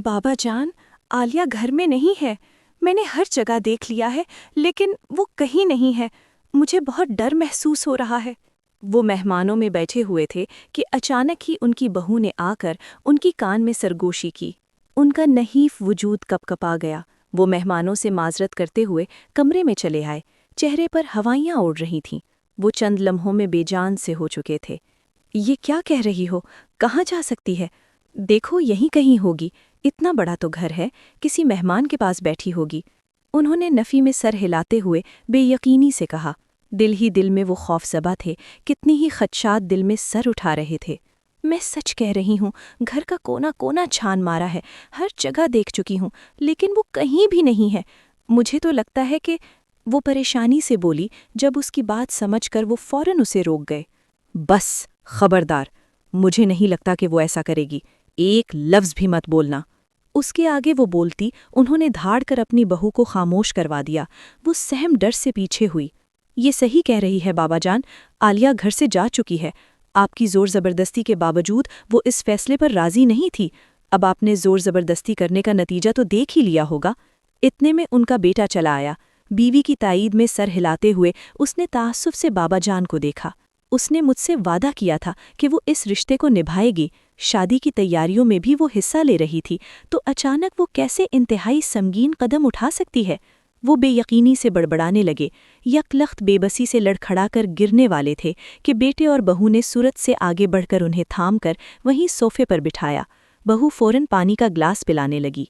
بابا جان، عالیہ گھر میں نہیں ہے۔ میں نے ہر جگہ دیکھ لیا ہے لیکن وہ کہیں نہیں ہے۔ مجھے بہت ڈر محسوس ہو رہا ہے۔ وہ مہمانوں میں بیٹھے ہوئے تھے کہ اچانک ہی ان کی بہو نے آ کر ان کی کان میں سرگوشی کی۔ ان کا نحیف وجود کپ کپا گیا۔ وہ مہمانوں سے معذرت کرتے ہوئے کمرے میں چلے آئے۔ چہرے پر ہوائیاں اڑ رہی تھیں۔ وہ چند لمحوں میں بے جان سے ہو چکے تھے۔ یہ کیا کہہ رہی ہو؟ کہاں جا سکتی ہے؟ دیکھو یہیں کہیں ہوگی، اتنا بڑا تو گھر ہے، کسی مہمان کے پاس بیٹھی ہوگی۔ انہوں نے نفی میں سر ہلاتے ہوئے بے یقینی سے کہا۔ دل ہی دل میں وہ خوف زدہ تھے، کتنی ہی خدشات دل میں سر اٹھا رہے تھے۔ میں سچ کہہ رہی ہوں، گھر کا کونا کونا چھان مارا ہے، ہر جگہ دیکھ چکی ہوں، لیکن وہ کہیں بھی نہیں ہے۔ مجھے تو لگتا ہے کہ وہ پریشانی سے بولی، جب اس کی بات سمجھ کر وہ فوراً اسے روک گئے۔ بس خبردار، مجھے نہیں لگتا کہ وہ ایسا کرے گی، ایک لفظ بھی مت بولنا۔ اس کے آگے وہ بولتی، انہوں نے دھاڑ کر اپنی بہو کو خاموش کروا دیا۔ وہ سہم ڈر سے پیچھے ہوئی۔ یہ صحیح کہہ رہی ہے بابا جان، عالیہ گھر سے جا چکی ہے۔ آپ کی زور زبردستی کے باوجود وہ اس فیصلے پر راضی نہیں تھی۔ اب آپ نے زور زبردستی کرنے کا نتیجہ تو دیکھ ہی لیا ہوگا۔ اتنے میں ان کا بیٹا چلا آیا۔ بیوی کی تائید میں سر ہلاتے ہوئے اس نے تعصب سے بابا جان کو دیکھا۔ اس نے مجھ سے وعدہ کیا تھا کہ وہ اس رشتے کو نبھائے گی، شادی کی تیاریوں میں بھی وہ حصہ لے رہی تھی، تو اچانک وہ کیسے انتہائی سنگین قدم اٹھا سکتی ہے؟ وہ بے یقینی سے بڑبڑانے لگے، یک لخت بے بسی سے لڑکھڑا کر گرنے والے تھے کہ بیٹے اور بہو نے صورت سے آگے بڑھ کر انہیں تھام کر وہیں صوفے پر بٹھایا۔ بہو فوراً پانی کا گلاس پلانے لگی۔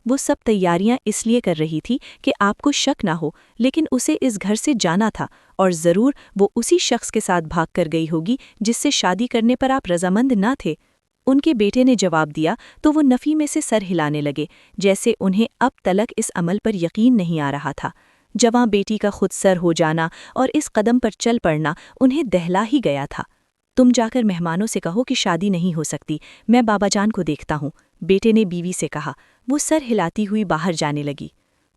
وہ سب تیاریاں اس لیے کر رہی تھی کہ آپ کو شک نہ ہو، لیکن اسے اس گھر سے جانا تھا، اور ضرور وہ اسی شخص کے ساتھ بھاگ کر گئی ہوگی جس سے شادی کرنے پر آپ رضامند نہ تھے۔ ان کے بیٹے نے جواب دیا تو وہ نفی میں سے سر ہلانے لگے، جیسے انہیں اب تلک اس عمل پر یقین نہیں آ رہا تھا۔ جواں بیٹی کا خود سر ہو جانا اور اس قدم پر چل پڑنا انہیں دہلا ہی گیا تھا۔ تم جا کر مہمانوں سے کہو کہ شادی نہیں ہو سکتی، میں بابا جان کو دیکھتا ہوں، بیٹے نے بیوی سے کہا۔ وہ سر ہلاتی ہوئی باہر جانے لگی۔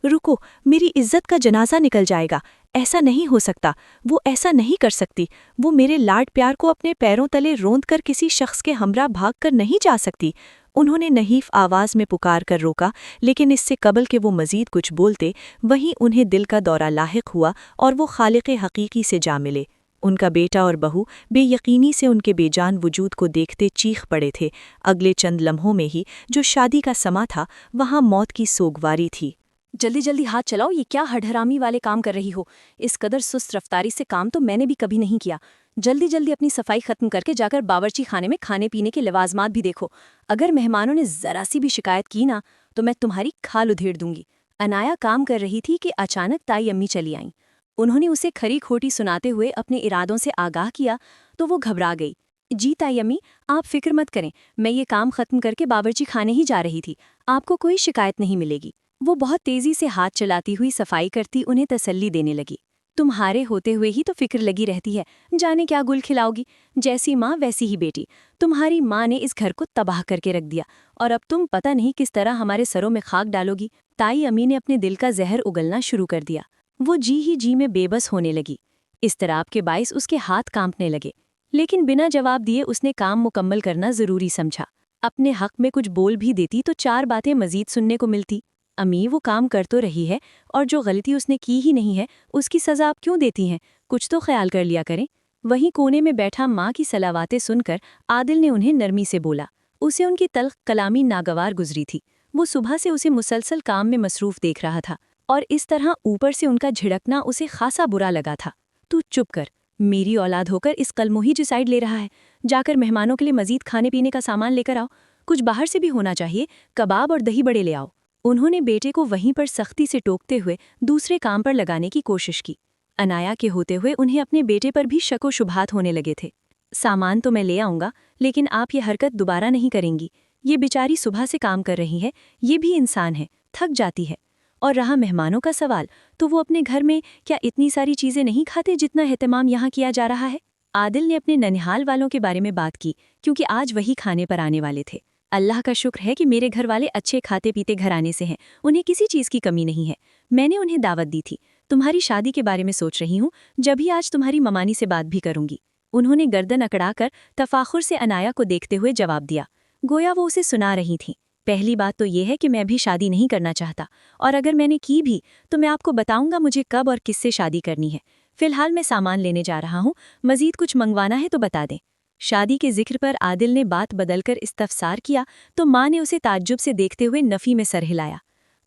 رکو، میری عزت کا جنازہ نکل جائے گا، ایسا نہیں ہو سکتا، وہ ایسا نہیں کر سکتی، وہ میرے لاڈ پیار کو اپنے پیروں تلے روند کر کسی شخص کے ہمراہ بھاگ کر نہیں جا سکتی۔ انہوں نے نحیف آواز میں پکار کر روکا، لیکن اس سے قبل کہ وہ مزید کچھ بولتے، وہیں انہیں دل کا دورہ لاحق ہوا اور وہ خالق حقیقی سے جا ملے۔ ان کا بیٹا اور بہو بے یقینی سے ان کے بے جان وجود کو دیکھتے چیخ پڑے تھے۔ اگلے چند لمحوں میں ہی جو شادی کا سما تھا، وہاں موت کی سوگواری تھی۔ جلدی جلدی ہاتھ چلاؤ، یہ کیا ہڈہرامی والے کام کر رہی ہو؟ اس قدر سست رفتاری سے کام تو میں نے بھی کبھی نہیں کیا۔ جلدی جلدی اپنی صفائی ختم کر کے جا کر باورچی خانے میں کھانے پینے کے لوازمات بھی دیکھو۔ اگر مہمانوں نے ذرا سی بھی شکایت کی نا تو میں تمہاری کھال ادھیڑ دوں گی۔ انایا کام کر رہی تھی کہ اچانک تائی امی چلی آئیں۔ انہوں نے اسے کھری کھوٹی سناتے ہوئے اپنے ارادوں سے آگاہ کیا تو وہ گھبرا گئی۔ جی تائی امی، آپ فکر مت کریں، میں یہ کام ختم کر کے باورچی خانے ہی جا رہی تھی، آپ کو کوئی شکایت نہیں ملے گی۔ وہ بہت تیزی سے ہاتھ چلاتی ہوئی صفائی کرتی انہیں تسلی دینے لگی۔ تمہارے ہوتے ہوئے ہی تو فکر لگی رہتی ہے، جانے کیا گل کھلاؤ گی، جیسی ماں ویسی ہی بیٹی۔ تمہاری ماں نے اس گھر کو تباہ کر کے رکھ دیا، اور اب تم پتہ نہیں کس طرح ہمارے سروں میں خاک ڈالو گی۔ تائی امی نے اپنے دل کا زہر اگلنا شروع کر دیا۔ وہ جی ہی جی میں بے بس ہونے لگی۔ اضطراب کے باعث اس کے ہاتھ کانپنے لگے، لیکن بنا جواب دیے اس نے کام مکمل کرنا ضروری سمجھا۔ اپنے حق میں کچھ بول بھی دیتی تو چار باتیں مزید سننے کو ملتی۔ امی، وہ کام کر تو رہی ہے، اور جو غلطی اس نے کی ہی نہیں ہے اس کی سزا آپ کیوں دیتی ہیں؟ کچھ تو خیال کر لیا کریں۔ وہیں کونے میں بیٹھا ماں کی صلاواتیں سن کر عادل نے انہیں نرمی سے بولا۔ اسے ان کی تلخ کلامی ناگوار گزری تھی۔ وہ صبح سے اسے مسلسل کام میں مصروف دیکھ رہا تھا، اور اس طرح اوپر سے ان کا جھڑکنا اسے خاصا برا لگا تھا۔ تو چپ کر، میری اولاد ہو کر اس قلموہی جو سائڈ لے رہا ہے، جا کر مہمانوں کے لیے مزید کھانے پینے کا سامان لے کر آؤ، کچھ باہر سے بھی ہونا چاہیے، کباب اور دہی بڑے لے آؤ۔ انہوں نے بیٹے کو وہیں پر سختی سے ٹوکتے ہوئے دوسرے کام پر لگانے کی کوشش کی۔ انایا کے ہوتے ہوئے انہیں اپنے بیٹے پر بھی شک و شبہات ہونے لگے تھے۔ سامان تو میں لے آؤں گا، لیکن آپ یہ حرکت دوبارہ نہیں کریں گی۔ یہ بیچاری صبح سے کام کر رہی ہے، یہ بھی انسان ہے، تھک جاتی ہے۔ اور رہا مہمانوں کا سوال، تو وہ اپنے گھر میں کیا اتنی ساری چیزیں نہیں کھاتے جتنا اہتمام یہاں کیا جا رہا ہے؟ عادل نے اپنے ننہال والوں کے بارے میں بات کی، کیونکہ آج وہی کھانے پر آنے والے تھے۔ اللہ کا شکر ہے کہ میرے گھر والے اچھے کھاتے پیتے گھرانے سے ہیں، انہیں کسی چیز کی کمی نہیں ہے۔ میں نے انہیں دعوت دی تھی، تمہاری شادی کے بارے میں سوچ رہی ہوں، جب ہی آج تمہاری ممانی سے بات بھی کروں گی۔ انہوں نے گردن اکڑا کر تفاخر سے انایا کو دیکھتے ہوئے جواب دیا، گویا وہ اسے سنا رہی تھیں۔ پہلی بات تو یہ ہے کہ میں بھی شادی نہیں کرنا چاہتا، اور اگر میں نے کی بھی تو میں آپ کو بتاؤں گا مجھے کب اور کس سے شادی کرنی ہے۔ فی الحال میں سامان لینے جا رہا ہوں، مزید کچھ منگوانا ہے تو بتا دیں۔ شادی کے ذکر پر عادل نے بات بدل کر استفسار کیا تو ماں نے اسے تعجب سے دیکھتے ہوئے نفی میں سر ہلایا،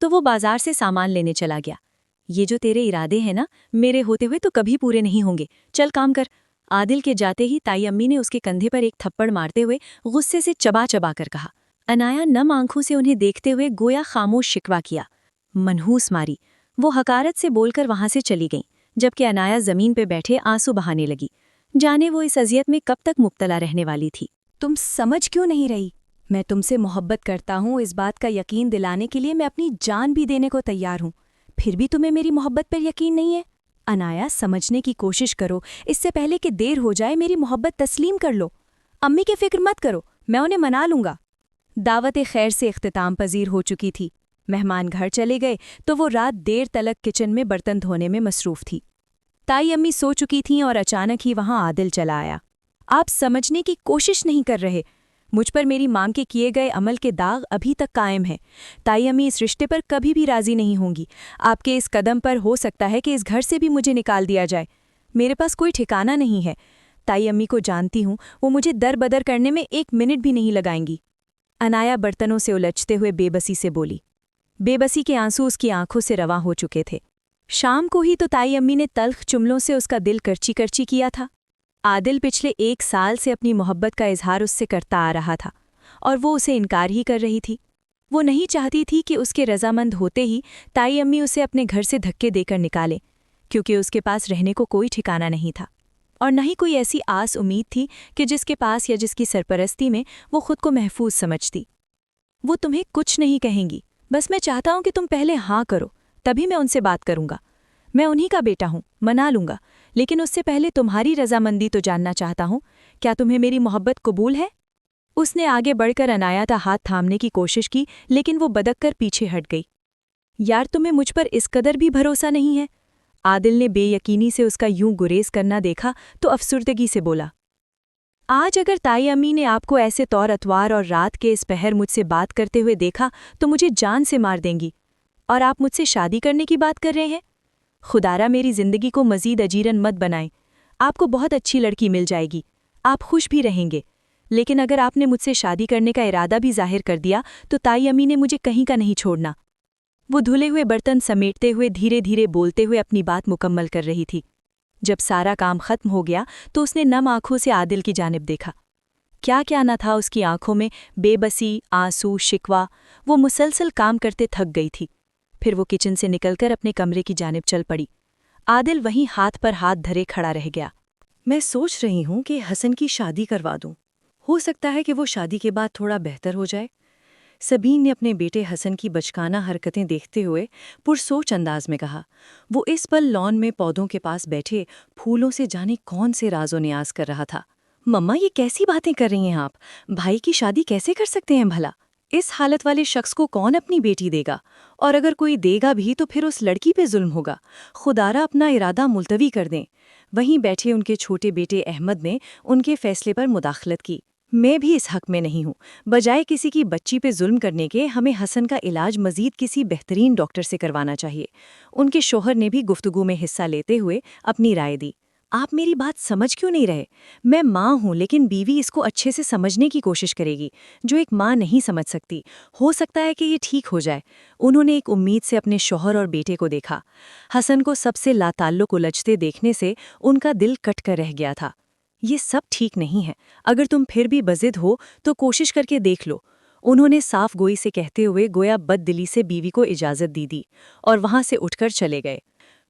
تو وہ بازار سے سامان لینے چلا گیا۔ یہ جو تیرے ارادے ہیں نا، میرے ہوتے ہوئے تو کبھی پورے نہیں ہوں گے، چل کام کر۔ عادل کے جاتے ہی تائی امی نے اس کے کندھے پر ایک تھپڑ مارتے ہوئے غصے سے چبا چبا کر کہا۔ انایا نم آنکھوں سے انہیں دیکھتے ہوئے گویا خاموش شکوہ کیا۔ منحوس ماری، وہ حقارت سے بول کر وہاں سے چلی گئیں، جبکہ انایا زمین پہ بیٹھے آنسو بہانے لگی، جانے وہ اس اذیت میں کب تک مبتلا رہنے والی تھی۔ تم سمجھ کیوں نہیں رہی؟ میں تم سے محبت کرتا ہوں، اس بات کا یقین دلانے کے لیے میں اپنی جان بھی دینے کو تیار ہوں، پھر بھی تمہیں میری محبت پر یقین نہیں ہے؟ انایا، سمجھنے کی کوشش کرو، اس سے پہلے کہ دیر ہو جائے میری محبت تسلیم کر لو۔ امی کی فکر مت کرو، میں انہیں منا لوں گا۔ دعوت خیر سے اختتام پذیر ہو چکی تھی، مہمان گھر چلے گئے تو وہ رات دیر تلک کچن میں برتن دھونے میں مصروف تھی۔ تائی امی سو چکی تھیں اور اچانک ہی وہاں عادل چلا آیا۔ آپ سمجھنے کی کوشش نہیں کر رہے، مجھ پر میری ماں کے کیے گئے عمل کے داغ ابھی تک قائم ہیں۔ تائی امی اس رشتے پر کبھی بھی راضی نہیں ہوں گی۔ آپ کے اس قدم پر ہو سکتا ہے کہ اس گھر سے بھی مجھے نکال دیا جائے، میرے پاس کوئی ٹھکانہ نہیں ہے۔ تائی امی کو جانتی ہوں، وہ مجھے در بدر کرنے میں 1 منٹ بھی نہیں لگائیں گی۔ انایا برتنوں سے الجھتے ہوئے بے بسی سے بولی۔ بے بسی کے آنسو اس کی آنکھوں سے رواں ہو چکے تھے۔ شام کو ہی تو تائی امی نے تلخ جملوں سے اس کا دل کرچی کرچی کیا تھا۔ عادل پچھلے 1 سال سے اپنی محبت کا اظہار اس سے کرتا آ رہا تھا، اور وہ اسے انکار ہی کر رہی تھی۔ وہ نہیں چاہتی تھی کہ اس کے رضامند ہوتے ہی تائی امی اسے اپنے گھر سے دھکے دے کر نکالیں، کیونکہ اس کے پاس رہنے کو کوئی ٹھکانہ نہیں تھا، اور نہ ہی کوئی ایسی آس امید تھی کہ جس کے پاس یا جس کی سرپرستی میں وہ خود کو محفوظ سمجھتی۔ وہ تمہیں کچھ نہیں کہیں گی، بس میں چاہتا ہوں کہ تم پہلے ہاں کرو، تبھی میں ان سے بات کروں گا۔ میں انہی کا بیٹا ہوں، منا لوں گا، لیکن اس سے پہلے تمہاری رضامندی تو جاننا چاہتا ہوں، کیا تمہیں میری محبت قبول ہے؟ اس نے آگے بڑھ کر انایا کا ہاتھ تھامنے کی کوشش کی، لیکن وہ بدک کر پیچھے ہٹ گئی۔ یار، تمہیں مجھ پر اس قدر بھی بھروسہ نہیں ہے؟ عادل نے بے یقینی سے اس کا یوں گریز کرنا دیکھا تو افسردگی سے بولا، آج اگر تائی امی نے آپ کو ایسے طور اتوار اور رات کے اس پہر مجھ سے بات کرتے ہوئے دیکھا تو مجھے جان سے مار دیں گی، اور آپ مجھ سے شادی کرنے کی بات کر رہے ہیں؟ خدارا میری زندگی کو مزید اجیرن مت بنائیں، آپ کو بہت اچھی لڑکی مل جائے گی، آپ خوش بھی رہیں گے، لیکن اگر آپ نے مجھ سے شادی کرنے کا ارادہ بھی ظاہر کر دیا تو تائی امی نے مجھے کہیں کا نہیں چھوڑنا۔ وہ دھلے ہوئے برتن سمیٹتے ہوئے دھیرے دھیرے بولتے ہوئے اپنی بات مکمل کر رہی تھی۔ جب سارا کام ختم ہو گیا تو اس نے نم آنکھوں سے عادل کی جانب دیکھا۔ کیا کیا نہ تھا اس کی آنکھوں میں، بے بسی، آنسو، شکوہ۔ وہ مسلسل کام کرتے تھک گئی تھی۔ پھر وہ کچن سے نکل کر اپنے کمرے کی جانب چل پڑی۔ عادل وہیں ہاتھ پر ہاتھ دھرے کھڑا رہ گیا۔ میں سوچ رہی ہوں کہ حسن کی شادی کروا دوں، ہو سکتا ہے کہ وہ شادی کے بعد تھوڑا بہتر ہو جائے۔ سبین نے اپنے بیٹے حسن کی بچکانہ حرکتیں دیکھتے ہوئے پرسوچ انداز میں کہا۔ وہ اس پل لان میں پودوں کے پاس بیٹھے پھولوں سے جانے کون سے راز و نیاز کر رہا تھا۔ مما، یہ کیسی باتیں کر رہی ہیں آپ؟ بھائی کی شادی کیسے کر سکتے ہیں بھلا؟ اس حالت والے شخص کو کون اپنی بیٹی دے گا؟ اور اگر کوئی دے گا بھی تو پھر اس لڑکی پہ ظلم ہوگا۔ خدارا اپنا ارادہ ملتوی کر دیں۔ وہیں بیٹھے ان کے چھوٹے بیٹے احمد نے ان کے فیصلے پر مداخلت کی۔ میں بھی اس حق میں نہیں ہوں۔ بجائے کسی کی بچی پہ ظلم کرنے کے ہمیں حسن کا علاج مزید کسی بہترین ڈاکٹر سے کروانا چاہیے۔ ان کے شوہر نے بھی گفتگو میں حصہ لیتے ہوئے اپنی رائے دی۔ آپ میری بات سمجھ کیوں نہیں رہے؟ میں ماں ہوں، لیکن بیوی اس کو اچھے سے سمجھنے کی کوشش کرے گی جو ایک ماں نہیں سمجھ سکتی۔ ہو سکتا ہے کہ یہ ٹھیک ہو جائے۔ انہوں نے ایک امید سے اپنے شوہر اور بیٹے کو دیکھا۔ حسن کو سب سے لاتعلق الجھتے دیکھنے سے ان کا دل کٹ کر رہ گیا تھا۔ یہ سب ٹھیک نہیں ہے، اگر تم پھر بھی بضد ہو تو کوشش کر کے دیکھ لو، انہوں نے صاف گوئی سے کہتے ہوئے گویا بد دلی سے بیوی کو اجازت دی اور وہاں سے اٹھ کر چلے گئے۔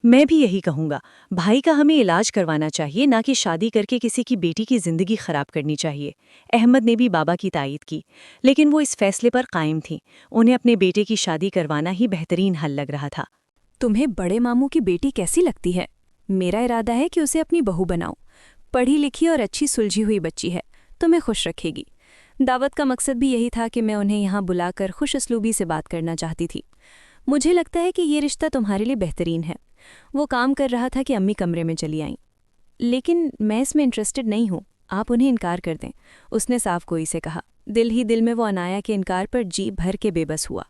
میں بھی یہی کہوں گا، بھائی کا ہمیں علاج کروانا چاہیے، نہ کہ شادی کر کے کسی کی بیٹی کی زندگی خراب کرنی چاہیے۔ احمد نے بھی بابا کی تائید کی، لیکن وہ اس فیصلے پر قائم تھیں۔ انہیں اپنے بیٹے کی شادی کروانا ہی بہترین حل لگ رہا تھا۔ تمہیں بڑے ماموں کی بیٹی کیسی لگتی ہے؟ میرا ارادہ ہے کہ اسے اپنی بہو بناؤں۔ پڑھی لکھی اور اچھی سلجھی ہوئی بچی ہے، تمہیں خوش رکھے گی۔ دعوت کا مقصد بھی یہی تھا کہ میں انہیں یہاں بلا کر خوش اسلوبی سے بات کرنا چاہتی تھی۔ مجھے لگتا ہے کہ یہ رشتہ تمہارے لیے بہترین ہے۔ وہ کام کر رہا تھا کہ امی کمرے میں چلی آئیں۔ لیکن میں اس میں انٹرسٹڈ نہیں ہوں، آپ انہیں انکار کر دیں، اس نے صاف گوئی سے کہا۔ دل ہی دل میں وہ عنایا کے انکار پر جی بھر کے بے بس ہوا۔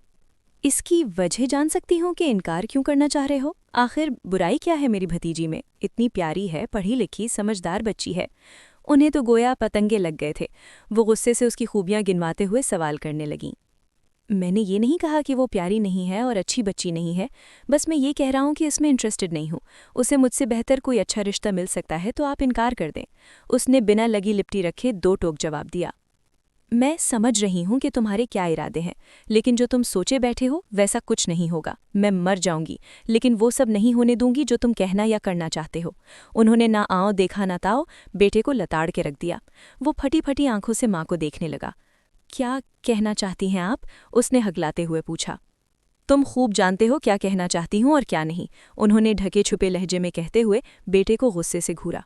اس کی وجہ جان سکتی ہوں کہ انکار کیوں کرنا چاہ رہے ہو؟ آخر برائی کیا ہے میری بھتیجی میں؟ اتنی پیاری ہے، پڑھی لکھی، سمجھدار بچی ہے۔ انہیں تو گویا پتنگے لگ گئے تھے۔ وہ غصے سے اس کی خوبیاں گنواتے ہوئے سوال کرنے لگیں۔ میں نے یہ نہیں کہا کہ وہ پیاری نہیں ہے اور اچھی بچی نہیں ہے، بس میں یہ کہہ رہا ہوں کہ اس میں انٹرسٹڈ نہیں ہوں۔ اسے مجھ سے بہتر کوئی اچھا رشتہ مل سکتا ہے تو آپ انکار کر دیں۔ اس نے بنا لگی لپٹی رکھے 2 ٹوک جواب دیا۔ میں سمجھ رہی ہوں کہ تمہارے کیا ارادے ہیں، لیکن جو تم سوچے بیٹھے ہو ویسا کچھ نہیں ہوگا۔ میں مر جاؤں گی، لیکن وہ سب نہیں ہونے دوں گی جو تم کہنا یا کرنا چاہتے ہو۔ انہوں نے نہ آؤ دیکھا نہ تاؤ بیٹے کو لتاڑ کے رکھ دیا۔ وہ پھٹی پھٹی آنکھوں سے ماں کو دیکھنے لگا۔ کیا کہنا چاہتی ہیں آپ؟ اس نے ہگلاتے ہوئے پوچھا۔ تم خوب جانتے ہو کیا کہنا چاہتی ہوں اور کیا نہیں، انہوں نے ڈھکے چھپے لہجے میں کہتے ہوئے بیٹے کو غصے سے گھورا۔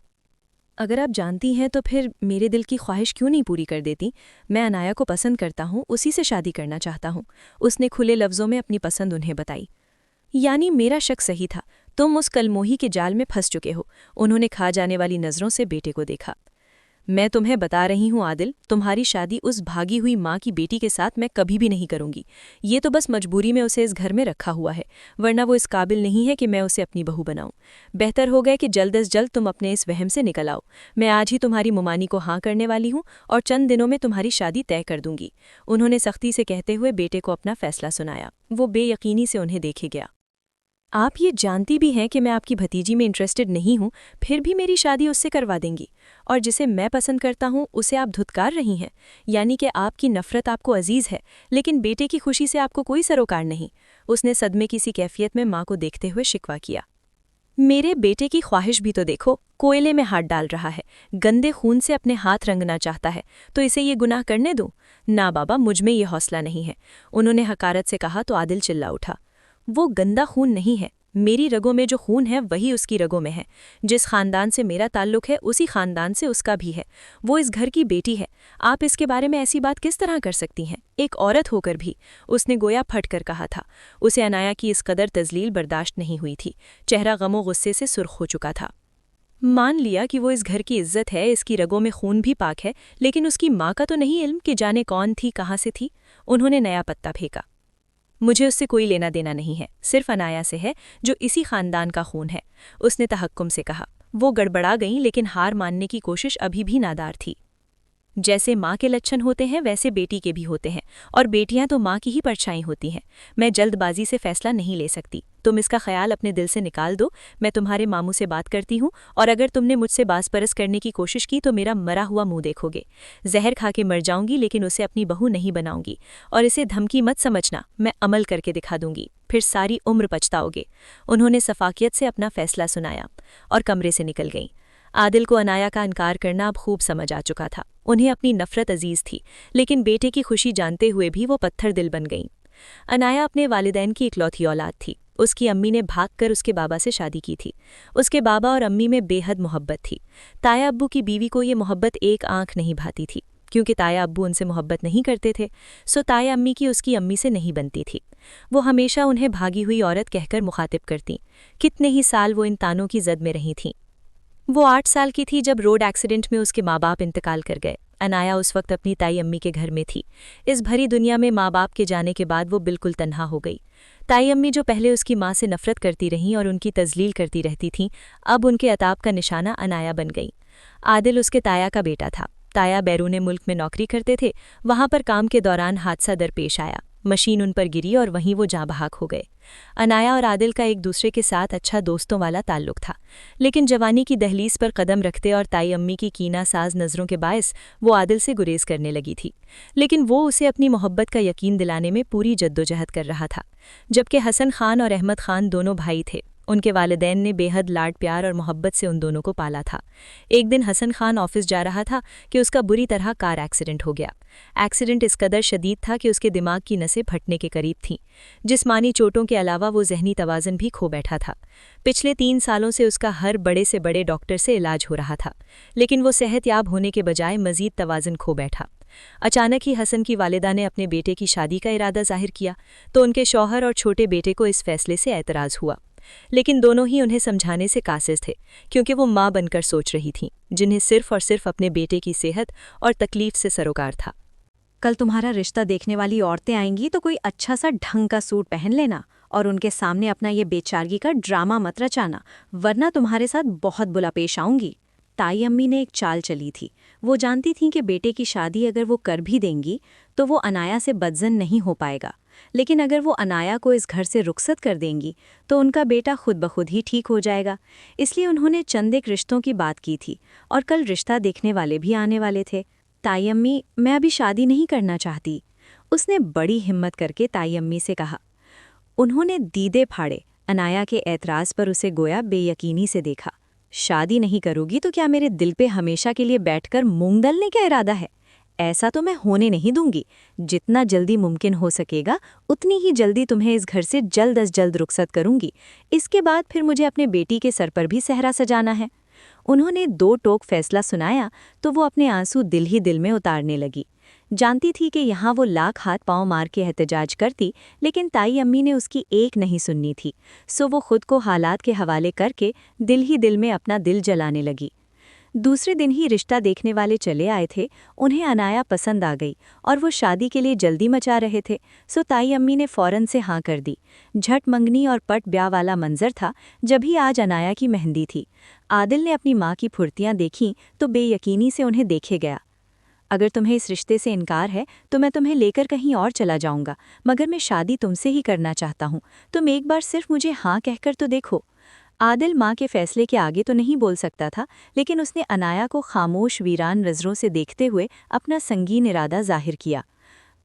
اگر آپ جانتی ہیں تو پھر میرے دل کی خواہش کیوں نہیں پوری کر دیتی؟ میں عنایا کو پسند کرتا ہوں، اسی سے شادی کرنا چاہتا ہوں۔ اس نے کھلے لفظوں میں اپنی پسند انہیں بتائی۔ یعنی میرا شک صحیح تھا، تم اس کلموہی کے جال میں پھنس چکے ہو۔ انہوں نے کھا جانے والی نظروں سے بیٹے کو دیکھا۔ میں تمہیں بتا رہی ہوں عادل، تمہاری شادی اس بھاگی ہوئی ماں کی بیٹی کے ساتھ میں کبھی بھی نہیں کروں گی۔ یہ تو بس مجبوری میں اسے اس گھر میں رکھا ہوا ہے، ورنہ وہ اس قابل نہیں ہے کہ میں اسے اپنی بہو بناؤں۔ بہتر ہو گیا کہ جلد از جلد تم اپنے اس وہم سے نکل آؤ۔ میں آج ہی تمہاری ممانی کو ہاں کرنے والی ہوں اور چند دنوں میں تمہاری شادی طے کر دوں گی۔ انہوں نے سختی سے کہتے ہوئے بیٹے کو اپنا فیصلہ سنایا۔ وہ بے یقینی سے انہیں دیکھے گیا۔ آپ یہ جانتی بھی ہیں کہ میں آپ کی بھتیجی میں انٹرسٹڈ نہیں ہوں، پھر بھی میری شادی اس سے کروا دیں گی، اور جسے میں پسند کرتا ہوں اسے آپ دھتکار رہی ہیں۔ یعنی کہ آپ کی نفرت آپ کو عزیز ہے، لیکن بیٹے کی خوشی سے آپ کو کوئی سروکار نہیں۔ اس نے صدمے کی سی کیفیت میں ماں کو دیکھتے ہوئے شکوہ کیا۔ میرے بیٹے کی خواہش بھی تو دیکھو، کوئلے میں ہاتھ ڈال رہا ہے، گندے خون سے اپنے ہاتھ رنگنا چاہتا ہے، تو اسے یہ گناہ کرنے دوں؟ نہ بابا، مجھ میں یہ حوصلہ نہیں ہے، انہوں نے حقارت سے کہا تو عادل چلا اٹھا۔ وہ گندا خون نہیں ہے، میری رگوں میں جو خون ہے وہی اس کی رگوں میں ہے۔ جس خاندان سے میرا تعلق ہے اسی خاندان سے اس کا بھی ہے۔ وہ اس گھر کی بیٹی ہے، آپ اس کے بارے میں ایسی بات کس طرح کر سکتی ہیں، ایک عورت ہو کر بھی؟ اس نے گویا پھٹ کر کہا تھا۔ اسے عنایا کی اس قدر تذلیل برداشت نہیں ہوئی تھی، چہرہ غم و غصے سے سرخ ہو چکا تھا۔ مان لیا کہ وہ اس گھر کی عزت ہے، اس کی رگوں میں خون بھی پاک ہے، لیکن اس کی ماں کا تو نہیں علم کہ جانے کون تھی، کہاں سے تھی۔ انہوں نے نیا پتہ پھینکا۔ مجھے اس سے کوئی لینا دینا نہیں ہے، صرف عنایا سے ہے جو اسی خاندان کا خون ہے، اس نے تحکم سے کہا۔ وہ گڑبڑا گئیں لیکن ہار ماننے کی کوشش ابھی بھی نادار تھی۔ جیسے ماں کے لچھن ہوتے ہیں ویسے بیٹی کے بھی ہوتے ہیں، اور بیٹیاں تو ماں کی ہی پرچھائی ہوتی ہیں۔ میں جلد بازی سے فیصلہ نہیں لے سکتی، تم اس کا خیال اپنے دل سے نکال دو۔ میں تمہارے ماموں سے بات کرتی ہوں، اور اگر تم نے مجھ سے باز پرس کرنے کی کوشش کی تو میرا مرا ہوا منہ دیکھو گے۔ زہر کھا کے مر جاؤں گی لیکن اسے اپنی بہو نہیں بناؤں گی، اور اسے دھمکی مت سمجھنا، میں عمل کر کے دکھا دوں گی، پھر ساری عمر پچھتاؤ گے۔ انہوں نے سفاکیت سے اپنا فیصلہ سنایا اور کمرے سے نکل گئیں۔ عادل کو عنایا کا انکار کرنا اب خوب سمجھ آ چکا تھا۔ انہیں اپنی نفرت عزیز تھی، لیکن بیٹے کی خوشی جانتے ہوئے بھی وہ پتھر دل بن گئیں۔ عنایا اپنے والدین کی اکلوتی اولاد تھی۔ اس کی امی نے بھاگ کر اس کے بابا سے شادی کی تھی۔ اس کے بابا اور امی میں بے حد محبت تھی۔ تایا ابو کی بیوی کو یہ محبت ایک آنکھ نہیں بھاتی تھی، کیونکہ تایا ابو ان سے محبت نہیں کرتے تھے، سو تایا امی کی اس کی امی سے نہیں بنتی تھی۔ وہ ہمیشہ انہیں بھاگی ہوئی عورت کہہ کر مخاطب کرتیں۔ کتنے ہی سال وہ ان تانوں کی زد میں رہی تھیں۔ وہ 8 سال کی تھی جب روڈ ایکسیڈنٹ میں اس کے ماں باپ انتقال کر گئے۔ عنایا اس وقت اپنی تائی امی کے گھر میں تھی۔ اس بھری دنیا میں ماں باپ کے جانے کے بعد وہ بالکل تنہا ہو گئی۔ تائی امی جو پہلے اس کی ماں سے نفرت کرتی رہیں اور ان کی تذلیل کرتی رہتی تھیں، اب ان کے عتاب کا نشانہ عنایا بن گئی۔ عادل اس کے تایا کا بیٹا تھا۔ تایا بیرون ملک میں نوکری کرتے تھے، وہاں پر کام کے دوران حادثہ درپیش آیا، مشین ان پر گری اور وہیں وہ جاں بحق ہو گئے۔ عنایا اور عادل کا ایک دوسرے کے ساتھ اچھا دوستوں والا تعلق تھا، لیکن جوانی کی دہلیز پر قدم رکھتے اور تائی امی کی کینہ ساز نظروں کے باعث وہ عادل سے گریز کرنے لگی تھی، لیکن وہ اسے اپنی محبت کا یقین دلانے میں پوری جدوجہد کر رہا تھا۔ جبکہ حسن خان اور احمد خان دونوں بھائی تھے، ان کے والدین نے بے حد لاڈ پیار اور محبت سے ان دونوں کو پالا تھا۔ ایک دن حسن خان آفس جا رہا تھا کہ اس کا بری طرح کار ایکسیڈنٹ ہو گیا۔ ایکسیڈنٹ اس قدر شدید تھا کہ اس کے دماغ کی نسیں پھٹنے کے قریب تھیں۔ جسمانی چوٹوں کے علاوہ وہ ذہنی توازن بھی کھو بیٹھا تھا۔ پچھلے 3 سالوں سے اس کا ہر بڑے سے بڑے ڈاکٹر سے علاج ہو رہا تھا، لیکن وہ صحت یاب ہونے کے بجائے مزید توازن کھو بیٹھا۔ اچانک ہی حسن کی والدہ نے اپنے بیٹے کی شادی کا ارادہ ظاہر کیا تو ان کے شوہر اور چھوٹے بیٹے کو اس فیصلے سے اعتراض ہوا۔ لیکن دونوں ہی انہیں سمجھانے سے قاصر تھے، کیونکہ وہ ماں بن کر سوچ رہی تھیں، جنہیں صرف اور صرف اپنے بیٹے کی صحت اور تکلیف سے سروکار تھا۔ کل تمہارا رشتہ دیکھنے والی عورتیں آئیں گی تو کوئی اچھا سا ڈھنگ کا سوٹ پہن لینا اور ان کے سامنے اپنا یہ بیچارگی کا ڈرامہ مت رچانا، ورنہ تمہارے ساتھ بہت بلا پیش آؤں گی۔ تائی امی نے ایک چال چلی تھی۔ وہ جانتی تھیں کہ بیٹے کی شادی اگر وہ کر بھی دیں گی تو وہ انایا سے بدزن نہیں ہو پائے گا، لیکن اگر وہ انایا کو اس گھر سے رخصت کر دیں گی تو ان کا بیٹا خود بخود ہی ٹھیک ہو جائے گا۔ اس لیے انہوں نے چند ایک رشتوں کی بات کی تھی اور کل رشتہ دیکھنے والے بھی آنے والے تھے۔ تائی امی، میں ابھی شادی نہیں کرنا چاہتی، اس نے بڑی ہمت کر کے تائی امی سے کہا۔ انہوں نے دیدے پھاڑے، انایا کے اعتراض پر اسے گویا بے یقینی سے دیکھا۔ شادی نہیں کرو گی تو کیا میرے دل پہ ہمیشہ کے لیے بیٹھ کر مونگ ڈالنے کا ارادہ ہے؟ ایسا تو میں ہونے نہیں دوں گی۔ جتنا جلدی ممکن ہو سکے گا اتنی ہی جلدی تمہیں اس گھر سے جلد از جلد رخصت کروں گی۔ اس کے بعد پھر مجھے اپنے بیٹی کے سر پر بھی صحرا سجانا ہے۔ انہوں نے دو ٹوک فیصلہ سنایا تو وہ اپنے آنسو دل ہی دل میں اتارنے لگی۔ جانتی تھی کہ یہاں وہ لاکھ ہاتھ پاؤں مار کے احتجاج کرتی، لیکن تائی امی نے اس کی ایک نہیں سننی تھی، سو وہ خود کو حالات کے حوالے کر کے دل ہی دل میں اپنا دل جلانے لگی۔ دوسرے دن ہی رشتہ دیکھنے والے چلے آئے تھے، انہیں انایا پسند آ گئی اور وہ شادی کے لیے جلدی مچا رہے تھے، سو تائی امی نے فوراً سے ہاں کر دی۔ جھٹ منگنی اور پٹ بیاہ والا منظر تھا جب ہی آج انایا کی مہندی تھی۔ عادل نے اپنی ماں کی پھرتیاں دیکھیں تو بے یقینی سے انہیں دیکھے گیا۔ اگر تمہیں اس رشتے سے انکار ہے تو میں تمہیں لے کر کہیں اور چلا جاؤں گا، مگر میں شادی تم سے ہی کرنا چاہتا ہوں، تم ایک بار صرف مجھے ہاں کہہ کر تو دیکھو۔ عادل ماں کے فیصلے کے آگے تو نہیں بول سکتا تھا، لیکن اس نے انایا کو خاموش ویران نظروں سے دیکھتے ہوئے اپنا سنگین ارادہ ظاہر کیا۔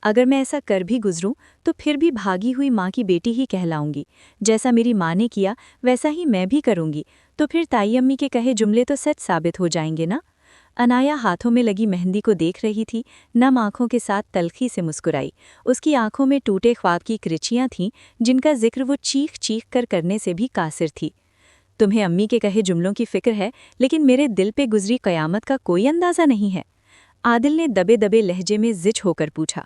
اگر میں ایسا کر بھی گزروں تو پھر بھی بھاگی ہوئی ماں کی بیٹی ہی کہلاؤں گی، جیسا میری ماں نے کیا ویسا ہی میں بھی کروں گی، تو پھر تائی امی کے کہے جملے تو سچ ثابت ہو جائیں گے نا۔ انایا ہاتھوں میں لگی مہندی کو دیکھ رہی تھی، نم آنکھوں کے ساتھ تلخی سے مسکرائی۔ اس کی آنکھوں میں ٹوٹے خواب کی کرچیاں تھیں جن کا ذکر وہ چیخ چیخ کر کرنے سے بھی قاصر تھی۔ تمہیں امی کے کہے جملوں کی فکر ہے، لیکن میرے دل پہ گزری قیامت کا کوئی اندازہ نہیں ہے، عادل نے دبے دبے لہجے میں زچ ہو کر پوچھا۔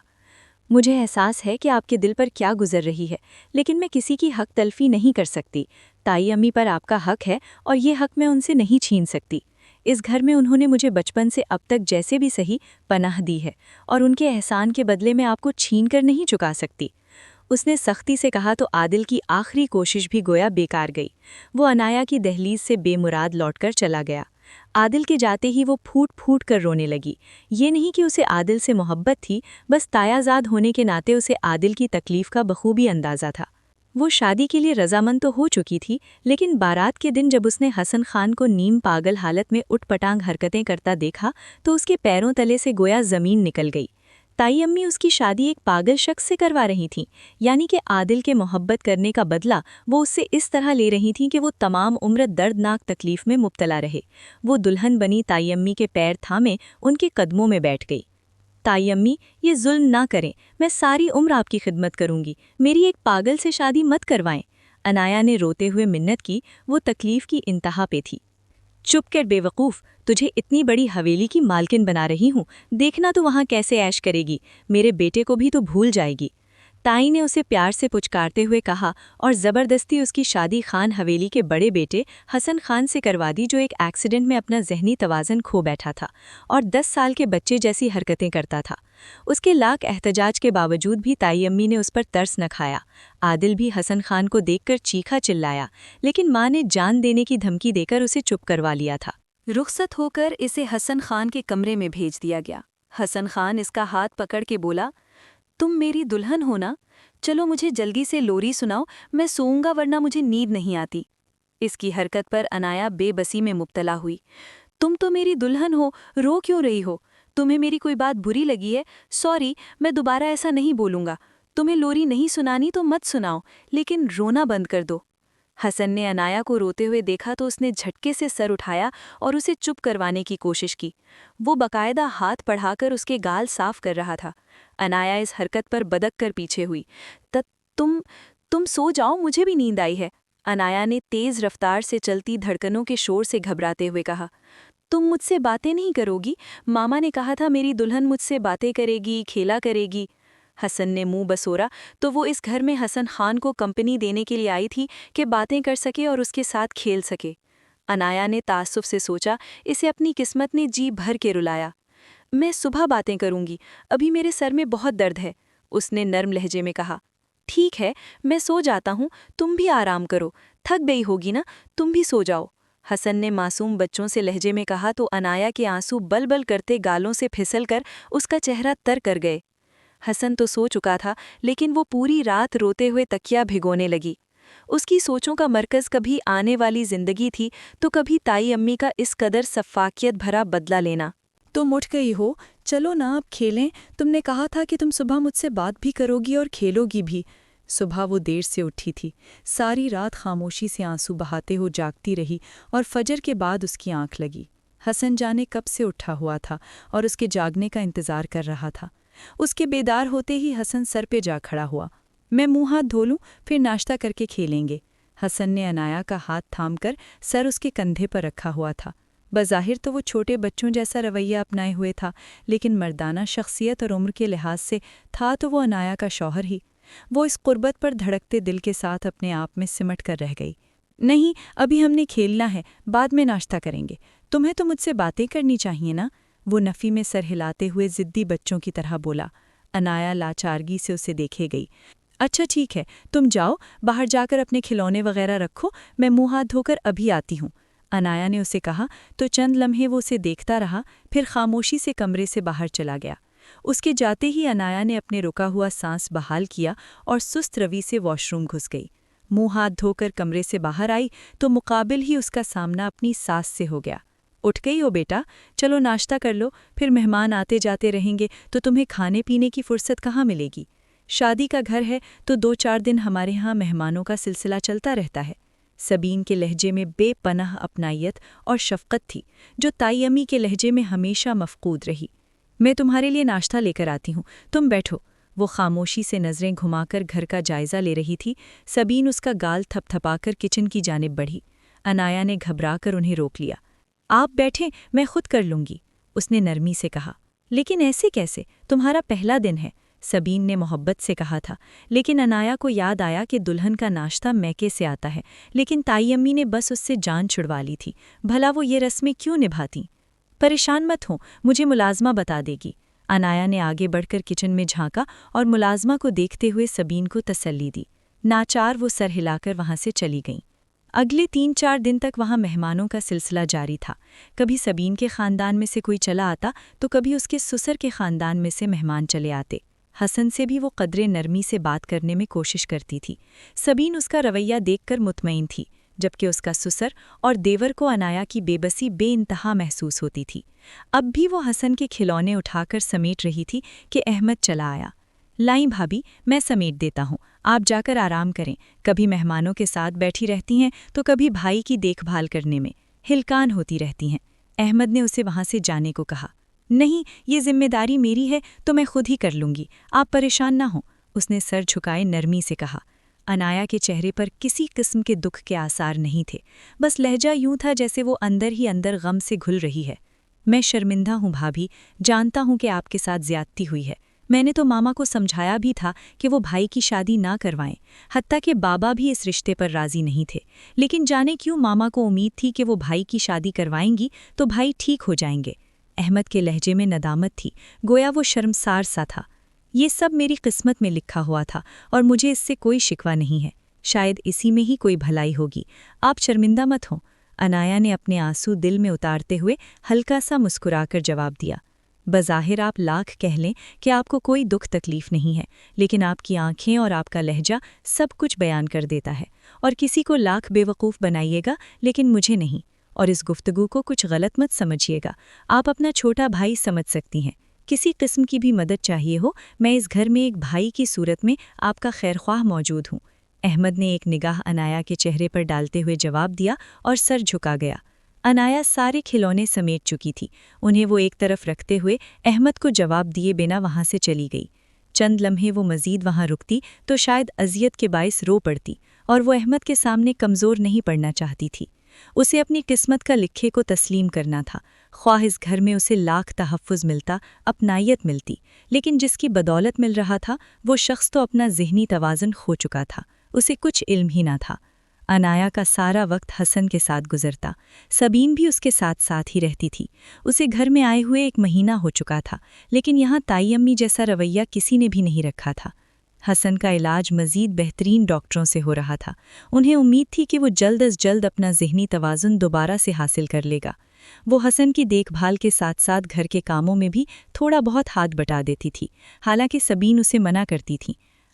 مجھے احساس ہے کہ آپ کے دل پر کیا گزر رہی ہے، لیکن میں کسی کی حق تلفی نہیں کر سکتی۔ تائی امی پر آپ کا حق ہے اور یہ حق میں ان سے نہیں چھین سکتی۔ اس گھر میں انہوں نے مجھے بچپن سے اب تک جیسے بھی صحیح پناہ دی ہے، اور ان کے احسان کے بدلے میں آپ کو چھین کر نہیں چکا سکتی۔ اس نے سختی سے کہا تو عادل کی آخری کوشش بھی گویا بیکار گئی۔ وہ انایا کی دہلیز سے بے مراد لوٹ کر چلا گیا۔ عادل کے جاتے ہی وہ پھوٹ پھوٹ کر رونے لگی۔ یہ نہیں کہ اسے عادل سے محبت تھی، بس تایازاد ہونے کے ناطے اسے عادل کی تکلیف کا بخوبی اندازہ تھا۔ وہ شادی کے لیے رضامند تو ہو چکی تھی، لیکن بارات کے دن جب اس نے حسن خان کو نیم پاگل حالت میں اٹھ پٹانگ حرکتیں کرتا دیکھا تو اس کے پیروں تلے سے گویا زمین نکل گئی۔ تائی امی اس کی شادی ایک پاگل شخص سے کروا رہی تھیں، یعنی کہ عادل کے محبت کرنے کا بدلہ وہ اس سے اس طرح لے رہی تھیں کہ وہ تمام عمر دردناک تکلیف میں مبتلا رہے۔ وہ دلہن بنی تائی امی کے پیر تھامے ان کے قدموں میں بیٹھ گئی۔ تائی امی، یہ ظلم نہ کریں، میں ساری عمر آپ کی خدمت کروں گی، میری ایک پاگل سے شادی مت کروائیں۔ انایا نے روتے ہوئے منت کی، وہ تکلیف کی انتہا پہ تھی۔ چپ کر بے وقوف، تجھے اتنی بڑی حویلی کی مالکن بنا رہی ہوں، دیکھنا تو وہاں کیسے عیش کرے گی، میرے بیٹے کو بھی تو بھول جائے گی۔ تائی نے اسے پیار سے پچکارتے ہوئے کہا اور زبردستی اس کی شادی خان حویلی کے بڑے بیٹے حسن خان سے کروا دی، جو ایک ایکسیڈنٹ میں اپنا ذہنی توازن کھو بیٹھا تھا اور 10 سال کے بچے جیسی حرکتیں کرتا تھا۔ اس کے لاکھ احتجاج کے باوجود بھی تائی امی نے اس پر ترس نہ کھایا۔ عادل بھی حسن خان کو دیکھ کر چیخا چلایا، لیکن ماں نے جان دینے کی دھمکی دے کر اسے چپ کروا لیا تھا۔ رخصت ہو کر اسے حسن خان کے کمرے میں بھیج دیا گیا۔ حسن خان اس کا ہاتھ پکڑ کے بولا، تم میری دلہن ہو نا؟ چلو مجھے جلدی سے لوری سناؤ، میں سوؤں گا ورنہ مجھے نیند نہیں آتی۔ اس کی حرکت پر انایا بے بسی میں مبتلا ہوئی۔ تم تو میری دلہن ہو، رو کیوں رہی ہو؟ تمہیں میری کوئی بات بری لگی ہے؟ سوری، میں دوبارہ ایسا نہیں بولوں گا۔ تمہیں لوری نہیں سنانی تو مت سناؤ، لیکن رونا بند کر دو۔ حسن نے انایا کو روتے ہوئے دیکھا تو اس نے جھٹکے سے سر اٹھایا اور اسے چپ کروانے کی کوشش کی۔ وہ باقاعدہ ہاتھ بڑھا کر اس کے گال صاف کر رہا تھا۔ انایا اس حرکت پر بدک کر پیچھے ہوئی۔ تم سو جاؤ، مجھے بھی نیند آئی ہے، انایا نے تیز رفتار سے چلتی دھڑکنوں کے شور سے گھبراتے ہوئے کہا۔ تم مجھ سے باتیں نہیں کرو گی؟ ماما نے کہا تھا میری دلہن مجھ سے باتیں کرے گی، کھیلا کرے گی۔ حسن نے منہ بسورا تو وہ اس گھر میں حسن خان کو کمپنی دینے کے لیے آئی تھی کہ باتیں کر سکے اور اس کے ساتھ کھیل سکے۔ عنایا نے تعصب سے سوچا، اسے اپنی قسمت نے جی بھر کے رلایا۔ میں صبح باتیں کروں گی، ابھی میرے سر میں بہت درد ہے، اس نے نرم لہجے میں کہا۔ ٹھیک ہے، میں سو جاتا ہوں، تم بھی آرام کرو، تھک گئی ہوگی نا، تم بھی سو جاؤ۔ حسن نے معصوم بچوں سے لہجے میں کہا تو عنایا کے آنسو بل بل کرتے گالوں سے پھسل کر اس کا چہرہ تر کر گئے۔ حسن تو سو چکا تھا، لیکن وہ پوری رات روتے ہوئے تکیا بھگونے لگی۔ اس کی سوچوں کا مرکز کبھی آنے والی زندگی تھی تو کبھی تائی امی کا اس قدر سفاکیت بھرا بدلہ لینا۔ تم اٹھ گئی ہو، چلو نا اب کھیلیں، تم نے کہا تھا کہ تم صبح مجھ سے بات بھی کرو گی اور کھیلو گی بھی۔ صبح وہ دیر سے اٹھی تھی، ساری رات خاموشی سے آنسو بہاتے ہو جاگتی رہی اور فجر کے بعد اس کی آنکھ لگی۔ حسن جانے کب سے اٹھا ہوا تھا اور اس کے جاگنے کا انتظار کر رہا تھا۔ اس کے بیدار ہوتے ہی حسن سر پہ جا کھڑا ہوا۔ میں منہ ہاتھ دھو لوں، پھر ناشتہ کر کے کھیلیں گے۔ حسن نے عنایا کا ہاتھ تھام کر سر اس کے کندھے پر رکھا ہوا تھا۔ بظاہر تو وہ چھوٹے بچوں جیسا رویہ اپنائے ہوئے تھا، لیکن مردانہ شخصیت اور عمر کے لحاظ سے تھا تو وہ عنایا کا شوہر ہی۔ وہ اس قربت پر دھڑکتے دل کے ساتھ اپنے آپ میں سمٹ کر رہ گئی۔ نہیں، ابھی ہم نے کھیلنا ہے، بعد میں ناشتہ کریں گے، تمہیں تو مجھ سے باتیں کرنی چاہیے نا، وہ نفی میں سر ہلاتے ہوئے ضدی بچوں کی طرح بولا۔ عنایا لاچارگی سے اسے دیکھے گئی۔ اچھا ٹھیک ہے، تم جاؤ، باہر جا کر اپنے کھلونے وغیرہ رکھو، میں منہ ہاتھ دھو کر ابھی آتی ہوں، عنایا نے اسے کہا تو چند لمحے وہ اسے دیکھتا رہا، پھر خاموشی سے کمرے سے باہر چلا گیا۔ اس کے جاتے ہی عنایا نے اپنے رکا ہوا سانس بحال کیا اور سست روی سے واش روم گھس گئی۔ منہ ہاتھ دھو کر کمرے سے باہر آئی تو مقابل ہی اس کا سامنا اپنی ساس سے ہو گیا۔ اٹھ گئی ہو بیٹا، چلو ناشتہ کر لو، پھر مہمان آتے جاتے رہیں گے تو تمہیں کھانے پینے کی فرصت کہاں ملے گی؟ شادی کا گھر ہے تو 2-4 دن ہمارے ہاں مہمانوں کا سلسلہ چلتا رہتا ہے۔ سبین کے لہجے میں بے پناہ اپنائیت اور شفقت تھی، جو تائی امی کے لہجے میں ہمیشہ مفقود رہی۔ میں تمہارے لیے ناشتہ لے کر آتی ہوں، تم بیٹھو۔ وہ خاموشی سے نظریں گھما کر گھر کا جائزہ لے رہی تھی۔ سبین اس کا گال تھپ تھپا کر کچن کی جانب بڑھی۔ عنایا نے گھبرا کر انہیں روک لیا۔ آپ بیٹھیں، میں خود کر لوں گی، اس نے نرمی سے کہا۔ لیکن ایسے کیسے؟ تمہارا پہلا دن ہے، سبین نے محبت سے کہا تھا، لیکن عنایا کو یاد آیا کہ دلہن کا ناشتہ میکے سے آتا ہے، لیکن تائی امی نے بس اس سے جان چھڑوا لی تھی، بھلا وہ یہ رسمیں کیوں نبھاتیں؟ پریشان مت ہوں، مجھے ملازمہ بتا دے گی۔ عنایا نے آگے بڑھ کر کچن میں جھانکا اور ملازمہ کو دیکھتے ہوئے سبین کو تسلی دی۔ ناچار وہ سر ہلا کر وہاں سے چلی گئیں۔ اگلے 3-4 دن تک وہاں مہمانوں کا سلسلہ جاری تھا۔ کبھی سبین کے خاندان میں سے کوئی چلا آتا تو کبھی اس کے سسر کے خاندان میں سے مہمان چلے آتے۔ حسن سے بھی وہ قدرے نرمی سے بات کرنے میں کوشش کرتی تھی۔ سبین اس کا رویہ دیکھ کر مطمئن تھی، جبکہ اس کا سسر اور دیور کو عنایا کی بے بسی بے انتہا محسوس ہوتی تھی۔ اب بھی وہ حسن کے کھلونے اٹھا کر سمیٹ رہی تھی کہ احمد چلا آیا۔ لائیں بھابی، میں سمیٹ دیتا ہوں، آپ جا کر آرام کریں، کبھی مہمانوں کے ساتھ بیٹھی رہتی ہیں تو کبھی بھائی کی دیکھ بھال کرنے میں ہلکان ہوتی رہتی ہیں۔ احمد نے اسے وہاں سے جانے کو کہا۔ نہیں، یہ ذمہ داری میری ہے تو میں خود ہی کر لوں گی، آپ پریشان نہ ہوں، اس نے سر جھکائے نرمی سے کہا۔ عنایا کے چہرے پر کسی قسم کے دکھ کے آثار نہیں تھے، بس لہجہ یوں تھا جیسے وہ اندر ہی اندر غم سے گھل رہی ہے۔ میں شرمندہ ہوں بھابھی، جانتا ہوں کہ آپ کے ساتھ زیادتی ہوئی ہے، میں نے تو ماما کو سمجھایا بھی تھا کہ وہ بھائی کی شادی نہ کروائیں، حتیٰ کہ بابا بھی اس رشتے پر راضی نہیں تھے، لیکن جانے کیوں ماما کو امید تھی کہ وہ بھائی کی شادی کروائیں گی تو بھائی ٹھیک ہو جائیں گے۔ احمد کے لہجے میں ندامت تھی، گویا وہ شرمسار سا تھا۔ یہ سب میری قسمت میں لکھا ہوا تھا اور مجھے اس سے کوئی شکوہ نہیں ہے، شاید اسی میں ہی کوئی بھلائی ہوگی، آپ شرمندہ مت ہوں، عنایا نے اپنے آنسو دل میں اتارتے ہوئے ہلکا سا مسکرا کر جواب دیا۔ بظاہر آپ لاکھ کہہ لیں کہ آپ کو کوئی دکھ تکلیف نہیں ہے، لیکن آپ کی آنکھیں اور آپ کا لہجہ سب کچھ بیان کر دیتا ہے، اور کسی کو لاکھ بے وقوف بنائیے گا لیکن مجھے نہیں، اور اس گفتگو کو کچھ غلط مت سمجھیے گا، آپ اپنا چھوٹا بھائی سمجھ سکتی ہیں، کسی قسم کی بھی مدد چاہیے ہو، میں اس گھر میں ایک بھائی کی صورت میں آپ کا خیرخواہ موجود ہوں۔ احمد نے ایک نگاہ عنایا کے چہرے پر ڈالتے ہوئے جواب دیا اور سر جھکا گیا۔ عنایا سارے کھلونے سمیٹ چکی تھی، انہیں وہ ایک طرف رکھتے ہوئے احمد کو جواب دیے بنا وہاں سے چلی گئی۔ چند لمحے وہ مزید وہاں رکتی تو شاید اذیت کے باعث رو پڑتی، اور وہ احمد کے سامنے کمزور نہیں پڑنا چاہتی تھی۔ اسے اپنی قسمت کا لکھے کو تسلیم کرنا تھا، خواہ اس گھر میں اسے لاکھ تحفظ ملتا، اپنائیت ملتی، لیکن جس کی بدولت مل رہا تھا وہ شخص تو اپنا ذہنی توازن کھو چکا تھا، اسے کچھ علم ہی نہ تھا۔ عنایا کا سارا وقت حسن کے ساتھ گزرتا، سبین بھی اس کے ساتھ ساتھ ہی رہتی تھی۔ اسے گھر میں آئے ہوئے 1 مہینہ ہو چکا تھا، لیکن یہاں تائی امی جیسا رویہ کسی نے بھی نہیں رکھا تھا۔ حسن کا علاج مزید بہترین ڈاکٹروں سے ہو رہا تھا، انہیں امید تھی کہ وہ جلد از جلد اپنا ذہنی توازن دوبارہ سے حاصل کر لے گا۔ وہ حسن کی دیکھ بھال کے ساتھ ساتھ گھر کے کاموں میں بھی تھوڑا بہت ہاتھ بٹا دیتی تھی، حالانکہ سبین اسے منع کرتی تھی۔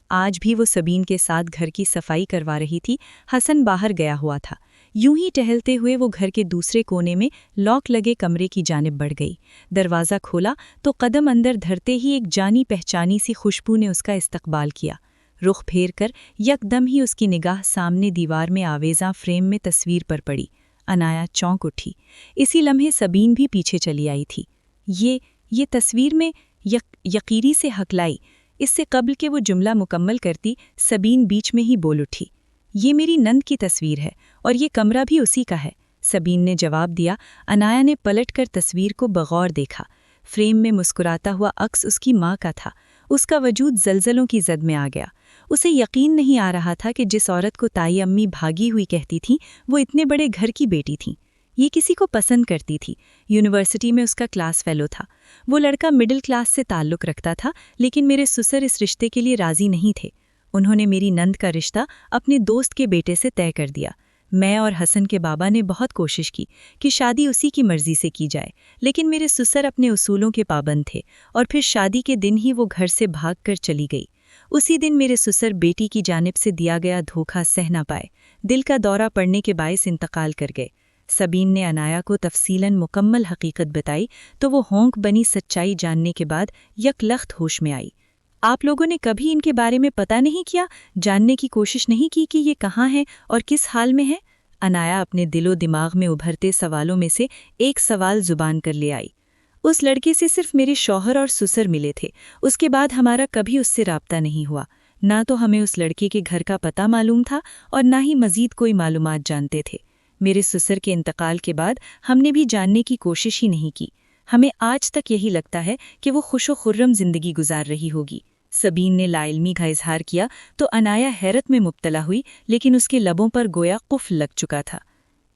آج بھی وہ سبین کے ساتھ گھر کی صفائی کروا رہی تھی۔ حسن باہر گیا ہوا تھا، یوں ہی ٹہلتے ہوئے وہ گھر کے دوسرے کونے میں لاک لگے کمرے کی جانب بڑھ گئی۔ دروازہ کھولا تو قدم اندر دھرتے ہی ایک جانی پہچانی سی خوشبو نے اس کا استقبال کیا۔ رخ پھیر کر یک دم ہی اس کی نگاہ سامنے دیوار میں آویزاں فریم میں تصویر پر پڑی۔ عنایا چونک اٹھی، اسی لمحے سبین بھی پیچھے چلی آئی تھی۔ یہ تصویر میں یقیری سے ہکلائی۔ اس سے قبل کہ وہ جملہ مکمل کرتی، سبین بیچ میں ہی بول اٹھی، یہ میری نند کی تصویر ہے اور یہ کمرہ بھی اسی کا ہے۔ سبین نے جواب دیا۔ عنایا نے پلٹ کر تصویر کو بغور دیکھا۔ فریم میں مسکراتا ہوا عکس اس کی ماں کا تھا۔ اس کا وجود زلزلوں کی زد میں آ گیا۔ اسے یقین نہیں آ رہا تھا کہ جس عورت کو تائی امی بھاگی ہوئی کہتی تھیں وہ اتنے بڑے گھر کی بیٹی تھیں۔ یہ کسی کو پسند کرتی تھی، یونیورسٹی میں اس کا کلاس فیلو تھا۔ وہ لڑکا مڈل کلاس سے تعلق رکھتا تھا، لیکن میرے سسر اس رشتے کے لیے راضی نہیں تھے۔ انہوں نے میری نند کا رشتہ اپنے دوست کے بیٹے سے طے کر دیا۔ میں اور حسن کے بابا نے بہت کوشش کی کہ شادی اسی کی مرضی سے کی جائے، لیکن میرے سسر اپنے اصولوں کے پابند تھے اور پھر شادی کے دن ہی وہ گھر سے بھاگ کر چلی گئی۔ اسی دن میرے سسر بیٹی کی جانب سے دیا گیا دھوکہ سہ نہ پائے، دل کا دورہ پڑنے کے باعث انتقال کر گئے۔ سبین نے عنایا کو تفصیلاً مکمل حقیقت بتائی تو وہ ہونک بنی سچائی جاننے کے بعد یک لخت ہوش میں آئی۔ آپ لوگوں نے کبھی ان کے بارے میں پتہ نہیں کیا، جاننے کی کوشش نہیں کی کہ یہ کہاں ہے اور کس حال میں ہے؟ عنایا اپنے دل و دماغ میں ابھرتے سوالوں میں سے ایک سوال زبان کر لے آئی۔ اس لڑکے سے صرف میرے شوہر اور سسر ملے تھے، اس کے بعد ہمارا کبھی اس سے رابطہ نہیں ہوا۔ نہ تو ہمیں اس لڑکے کے گھر کا پتہ معلوم تھا اور نہ ہی مزید کوئی معلومات جانتے تھے۔ میرے سسر کے انتقال کے بعد ہم نے بھی جاننے کی کوشش ہی نہیں کی۔ ہمیں آج تک یہی لگتا ہے کہ وہ خوش و خرم زندگی گزار رہی ہوگی۔ سبین نے لا علمی کا اظہار کیا تو عنایا حیرت میں مبتلا ہوئی، لیکن اس کے لبوں پر گویا قفل لگ چکا تھا۔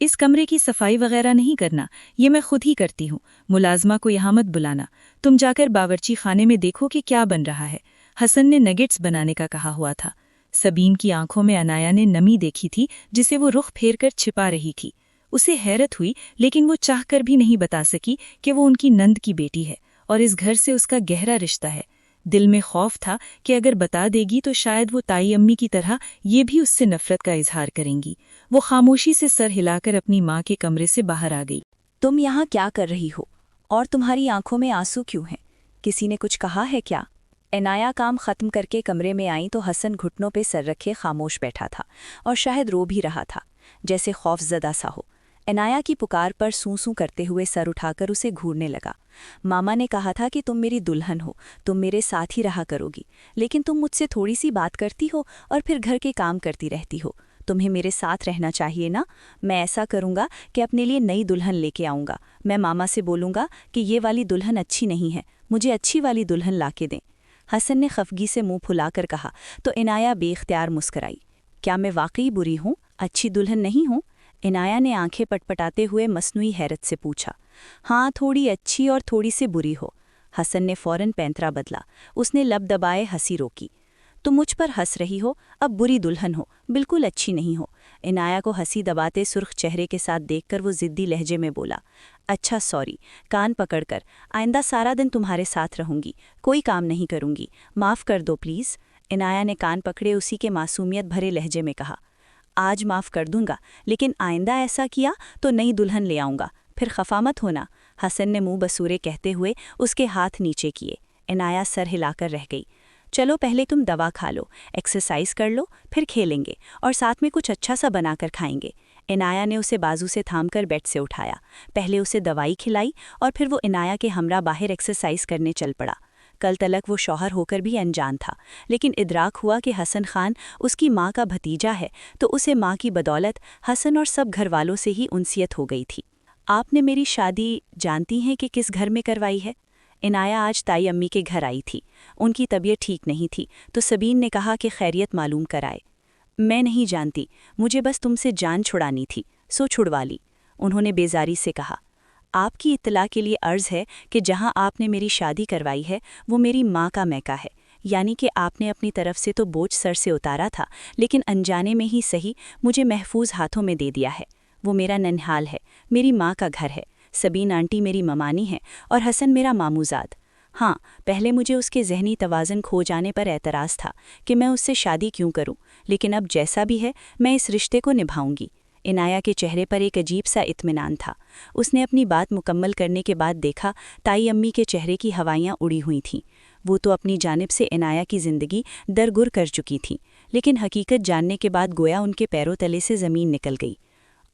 اس کمرے کی صفائی وغیرہ نہیں کرنا، یہ میں خود ہی کرتی ہوں۔ ملازمہ کو یہاں مت بلانا، تم جا کر باورچی خانے میں دیکھو کہ کیا بن رہا ہے۔ حسن نے نگٹس بنانے کا کہا ہوا تھا۔ سبین کی آنکھوں میں عنایا نے نمی دیکھی تھی جسے وہ رخ پھیر کر چھپا رہی تھی۔ اسے حیرت ہوئی، لیکن وہ چاہ کر بھی نہیں بتا سکی کہ وہ ان کی نند کی بیٹی ہے اور اس گھر سے اس کا گہرا رشتہ ہے۔ دل میں خوف تھا کہ اگر بتا دے گی تو شاید وہ تائی امی کی طرح یہ بھی اس سے نفرت کا اظہار کریں گی۔ وہ خاموشی سے سر ہلا کر اپنی ماں کے کمرے سے باہر آ گئی۔ تم یہاں کیا کر رہی ہو اور تمہاری آنکھوں میں آنسو کیوں ہیں؟ کسی نے کچھ کہا ہے کیا؟ عنایا کام ختم کر کے کمرے میں آئی تو حسن گھٹنوں پہ سر رکھے خاموش بیٹھا تھا اور شاید رو بھی رہا تھا، جیسے خوف زدہ سا ہو۔ عنایا کی پکار پر سوں سوں کرتے ہوئے سر اٹھا کر اسے گھورنے لگا۔ ماما نے کہا تھا کہ تم میری دلہن ہو، تم میرے ساتھ ہی رہا کرو گی، لیکن تم مجھ سے تھوڑی سی بات کرتی ہو اور پھر گھر کے کام کرتی رہتی ہو۔ تمہیں میرے ساتھ رہنا چاہیے نا؟ میں ایسا کروں گا کہ اپنے لیے نئی دلہن لے کے آؤں گا۔ میں ماما سے بولوں گا کہ یہ والی دلہن اچھی نہیں ہے، مجھے اچھی والی دلہن لا کے دیں۔ حسن نے خفگی سے منہ پھلا کر کہا تو عنایا بے اختیار مسکرائی۔ کیا میں واقعی بری ہوں، اچھی دلہن نہیں ہوں؟ عنایا نے آنکھیں پٹپٹاتے ہوئے مصنوعی حیرت سے پوچھا۔ ہاں، تھوڑی اچھی اور تھوڑی سی بری ہو۔ حسن نے فوراً پینترا بدلا، اس نے لب دبائے ہنسی روکی۔ تم مجھ پر ہنس رہی ہو، اب بری دلہن ہو، بالکل اچھی نہیں ہو۔ عنایا کو ہنسی دباتے سرخ چہرے کے ساتھ دیکھ کر وہ ضدی لہجے میں بولا، اچھا سوری، کان پکڑ کر، آئندہ سارا دن تمہارے ساتھ رہوں گی، کوئی کام نہیں کروں گی، معاف کر دو پلیز۔ عنایا نے کان پکڑے اسی کے معصومیت بھرے لہجے میں کہا، آج معاف کر دوں گا، لیکن آئندہ ایسا کیا تو نئی دلہن لے آؤں گا، پھر خفا مت ہونا۔ حسن نے منہ بسورے کہتے ہوئے اس کے ہاتھ نیچے کیے۔ عنایا سر ہلا کر رہ گئی۔ چلو پہلے تم دوا کھا لو، ایکسرسائز کر لو، پھر کھیلیں گے اور ساتھ میں کچھ اچھا سا بنا کر کھائیں گے۔ عنایا نے اسے بازو سے تھام کر بیڈ سے اٹھایا، پہلے اسے دوائی کھلائی اور پھر وہ عنایا کے ہمراہ باہر ایکسرسائز کرنے چل پڑا۔ کل تلک وہ شوہر ہو کر بھی انجان تھا، لیکن ادراک ہوا کہ حسن خان اس کی ماں کا بھتیجا ہے تو اسے ماں کی بدولت حسن اور سب گھر والوں سے ہی انسیت ہو گئی تھی۔ آپ نے میری شادی جانتی ہیں کہ کس گھر میں کروائی ہے؟ عنایہ آج تائی امی کے گھر آئی تھی۔ ان کی طبیعت ٹھیک نہیں تھی تو سبین نے کہا کہ خیریت معلوم کرائے۔ میں نہیں جانتی، مجھے بس تم سے جان چھڑانی تھی، سو چھڑوا لی، انہوں نے بیزاری سے کہا۔ آپ کی اطلاع کے لیے عرض ہے کہ جہاں آپ نے میری شادی کروائی ہے وہ میری ماں کا میکہ ہے، یعنی کہ آپ نے اپنی طرف سے تو بوجھ سر سے اتارا تھا، لیکن انجانے میں ہی صحیح مجھے محفوظ ہاتھوں میں دے دیا ہے۔ وہ میرا ننہال ہے، میری ماں کا گھر ہے، سبین آنٹی میری ممانی ہے اور حسن میرا ماموزاد۔ ہاں، پہلے مجھے اس کے ذہنی توازن کھو جانے پر اعتراض تھا کہ میں اس سے شادی کیوں کروں، لیکن اب جیسا بھی ہے میں اس رشتے کو نبھاؤں گی۔ عنایہ کے چہرے پر ایک عجیب سا اطمینان تھا۔ اس نے اپنی بات مکمل کرنے کے بعد دیکھا تائی امی کے چہرے کی ہوائیاں اڑی ہوئی تھیں۔ وہ تو اپنی جانب سے عنایہ کی زندگی درگور کر چکی تھیں، لیکن حقیقت جاننے کے بعد گویا ان کے پیروں تلے سے زمین نکل گئی۔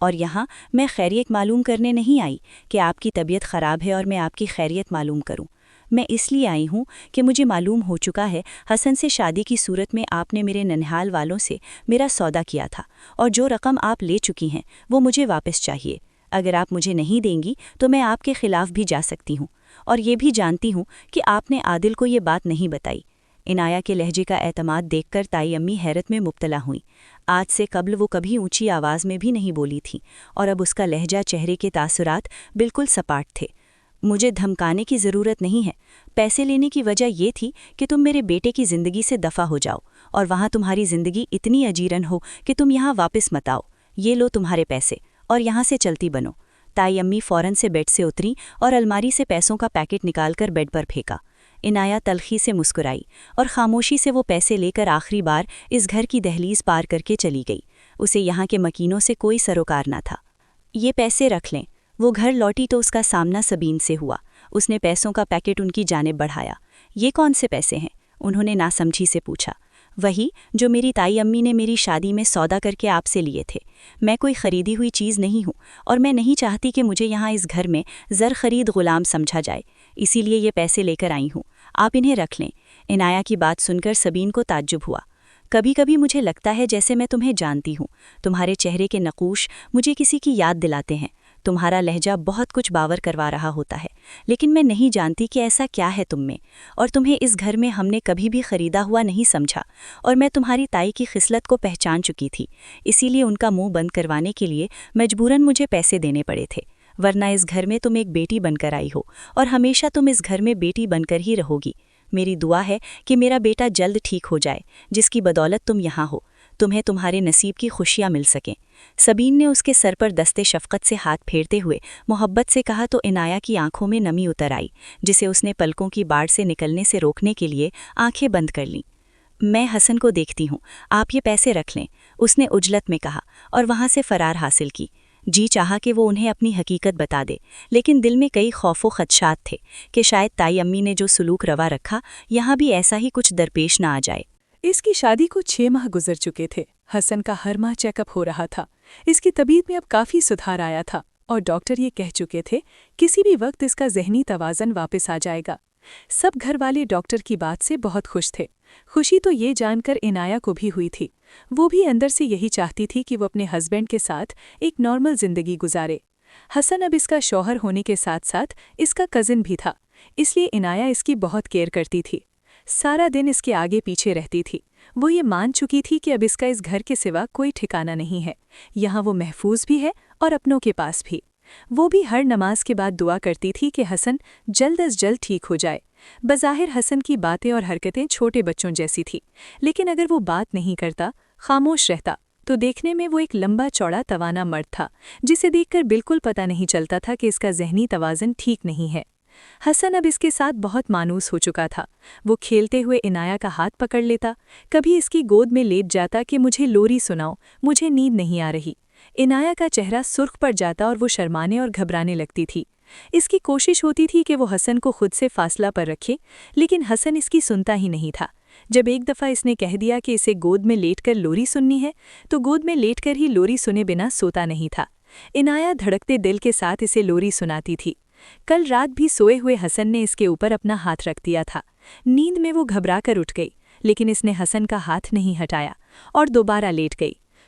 اور یہاں میں خیریت معلوم کرنے نہیں آئی کہ آپ کی طبیعت خراب ہے اور میں آپ کی خیریت معلوم کروں۔ میں اس لیے آئی ہوں کہ مجھے معلوم ہو چکا ہے حسن سے شادی کی صورت میں آپ نے میرے ننہال والوں سے میرا سودا کیا تھا، اور جو رقم آپ لے چکی ہیں وہ مجھے واپس چاہیے۔ اگر آپ مجھے نہیں دیں گی تو میں آپ کے خلاف بھی جا سکتی ہوں، اور یہ بھی جانتی ہوں کہ آپ نے عادل کو یہ بات نہیں بتائی۔ عنایہ کے لہجے کا اعتماد دیکھ کر تائی امی حیرت میں مبتلا ہوئیں۔ آج سے قبل وہ کبھی اونچی آواز میں بھی نہیں بولی تھی، اور اب اس کا لہجہ، چہرے کے تاثرات بالکل سپاٹ تھے۔ مجھے دھمکانے کی ضرورت نہیں ہے، پیسے لینے کی وجہ یہ تھی کہ تم میرے بیٹے کی زندگی سے دفع ہو جاؤ، اور وہاں تمہاری زندگی اتنی اجیرن ہو کہ تم یہاں واپس مت آؤ۔ یہ لو تمہارے پیسے، اور یہاں سے چلتی بنو۔ تائی امی فوراً سے بیڈ سے اتری اور الماری سے پیسوں کا پیکٹ نکال کر بیڈ پر پھینکا۔ عنایہ تلخی سے مسکرائی اور خاموشی سے وہ پیسے لے کر آخری بار اس گھر کی دہلیز پار کر کے چلی گئی۔ اسے یہاں کے مکینوں سے کوئی سروکار نہ تھا۔ یہ پیسے رکھ لیں۔ وہ گھر لوٹی تو اس کا سامنا سبین سے ہوا۔ اس نے پیسوں کا پیکٹ ان کی جانب بڑھایا۔ یہ کون سے پیسے ہیں؟ انہوں نے ناسمجھی سے پوچھا۔ وہی جو میری تائی امی نے میری شادی میں سودا کر کے آپ سے لیے تھے۔ میں کوئی خریدی ہوئی چیز نہیں ہوں، اور میں نہیں چاہتی کہ مجھے یہاں اس گھر میں زر خرید غلام سمجھا جائے، اسی لیے یہ پیسے لے کر آئی ہوں۔ آپ انہیں رکھ لیں۔ عنایہ کی بات سن کر سبین کو تعجب ہوا۔ کبھی کبھی مجھے لگتا ہے جیسے میں تمہیں جانتی ہوں، تمہارے چہرے کے نقوش مجھے کسی کی یاد دلاتے ہیں، تمہارا لہجہ بہت کچھ باور کروا رہا ہوتا ہے، لیکن میں نہیں جانتی کہ ایسا کیا ہے تم میں، اور تمہیں اس گھر میں ہم نے کبھی بھی خریدا ہوا نہیں سمجھا، اور میں تمہاری تائی کی خصلت کو پہچان چکی تھی، اسی لیے ان کا منہ بند کروانے کے لیے مجبوراً مجھے پیسے دینے پڑے تھے، ورنہ اس گھر میں تم ایک بیٹی بن کر آئی ہو، اور ہمیشہ تم اس گھر میں بیٹی بن کر ہی رہو گی۔ میری دعا ہے کہ میرا بیٹا جلد ٹھیک ہو جائے، جس کی بدولت تم یہاں ہو، تمہیں تمہارے نصیب کی خوشیاں مل سکیں۔ سبین نے اس کے سر پر دستے شفقت سے ہاتھ پھیرتے ہوئے محبت سے کہا تو عنایہ کی آنکھوں میں نمی اتر آئی، جسے اس نے پلکوں کی باڑ سے نکلنے سے روکنے کے لیے آنکھیں بند کر لیں۔ میں حسن کو دیکھتی ہوں، آپ یہ پیسے رکھ لیں، اس نے عجلت میں کہا، اور وہاں سے فرار حاصل کی۔ جی چاہا کہ وہ انہیں اپنی حقیقت بتا دے، لیکن دل میں کئی خوف و خدشات تھے کہ شاید تائی امی نے جو سلوک روا رکھا یہاں بھی ایسا ہی کچھ درپیش نہ آ جائے۔ اس کی شادی کو 6 ماہ گزر چکے تھے۔ حسن کا ہر ماہ چیک اپ ہو رہا تھا۔ اس کی طبیعت میں اب کافی سدھار آیا تھا، اور ڈاکٹر یہ کہہ چکے تھے کسی بھی وقت اس کا ذہنی توازن واپس آ جائے گا۔ سب گھر والے ڈاکٹر کی بات سے بہت خوش تھے۔ خوشی تو یہ جان کر عنایہ کو بھی ہوئی تھی۔ وہ بھی اندر سے یہی چاہتی تھی کہ وہ اپنے ہسبینڈ کے ساتھ ایک نارمل زندگی گزارے۔ حسن اب اس کا شوہر ہونے کے ساتھ ساتھ اس کا کزن بھی تھا، اس لیے عنایہ اس کی بہت کیئر کرتی تھی۔ سارا دن اس کے آگے پیچھے رہتی تھی۔ وہ یہ مان چکی تھی کہ اب اس کا اس گھر کے سوا کوئی ٹھکانہ نہیں ہے، یہاں وہ محفوظ بھی ہے اور اپنوں کے پاس بھی۔ وہ بھی ہر نماز کے بعد دعا کرتی تھی کہ حسن جلد از جلد ٹھیک ہو جائے۔ بظاہر حسن کی باتیں اور حرکتیں چھوٹے بچوں جیسی تھی، لیکن اگر وہ بات نہیں کرتا، خاموش رہتا، تو دیکھنے میں وہ ایک لمبا چوڑا توانا مرد تھا، جسے دیکھ کر بالکل پتہ نہیں چلتا تھا کہ اس کا ذہنی توازن ٹھیک نہیں ہے۔ حسن اب اس کے ساتھ بہت مانوس ہو چکا تھا۔ وہ کھیلتے ہوئے عنایہ کا ہاتھ پکڑ لیتا، کبھی اس کی گود میں لیٹ جاتا کہ مجھے لوری سناؤ، مجھے نیند نہیں آ رہی۔ عنایہ کا چہرہ سرخ پڑ جاتا اور وہ شرمانے اور گھبرانے لگتی تھی۔ اس کی کوشش ہوتی تھی کہ وہ حسن کو خود سے فاصلہ پر رکھے، لیکن حسن اس کی سنتا ہی نہیں تھا۔ جب ایک دفعہ اس نے کہہ دیا کہ اسے گود میں لیٹ کر لوری سننی ہے، تو گود میں لیٹ کر ہی لوری سنے بنا سوتا نہیں تھا۔ عنایہ دھڑکتے دل کے ساتھ اسے لوری سناتی تھی۔ کل رات بھی سوئے ہوئے حسن نے اس کے اوپر اپنا ہاتھ رکھ دیا تھا۔ نیند میں وہ گھبرا کر اٹھ گئی، لیکن اس نے حسن کا ہاتھ نہیں ہٹایا اور دوبارہ لیٹ گئی۔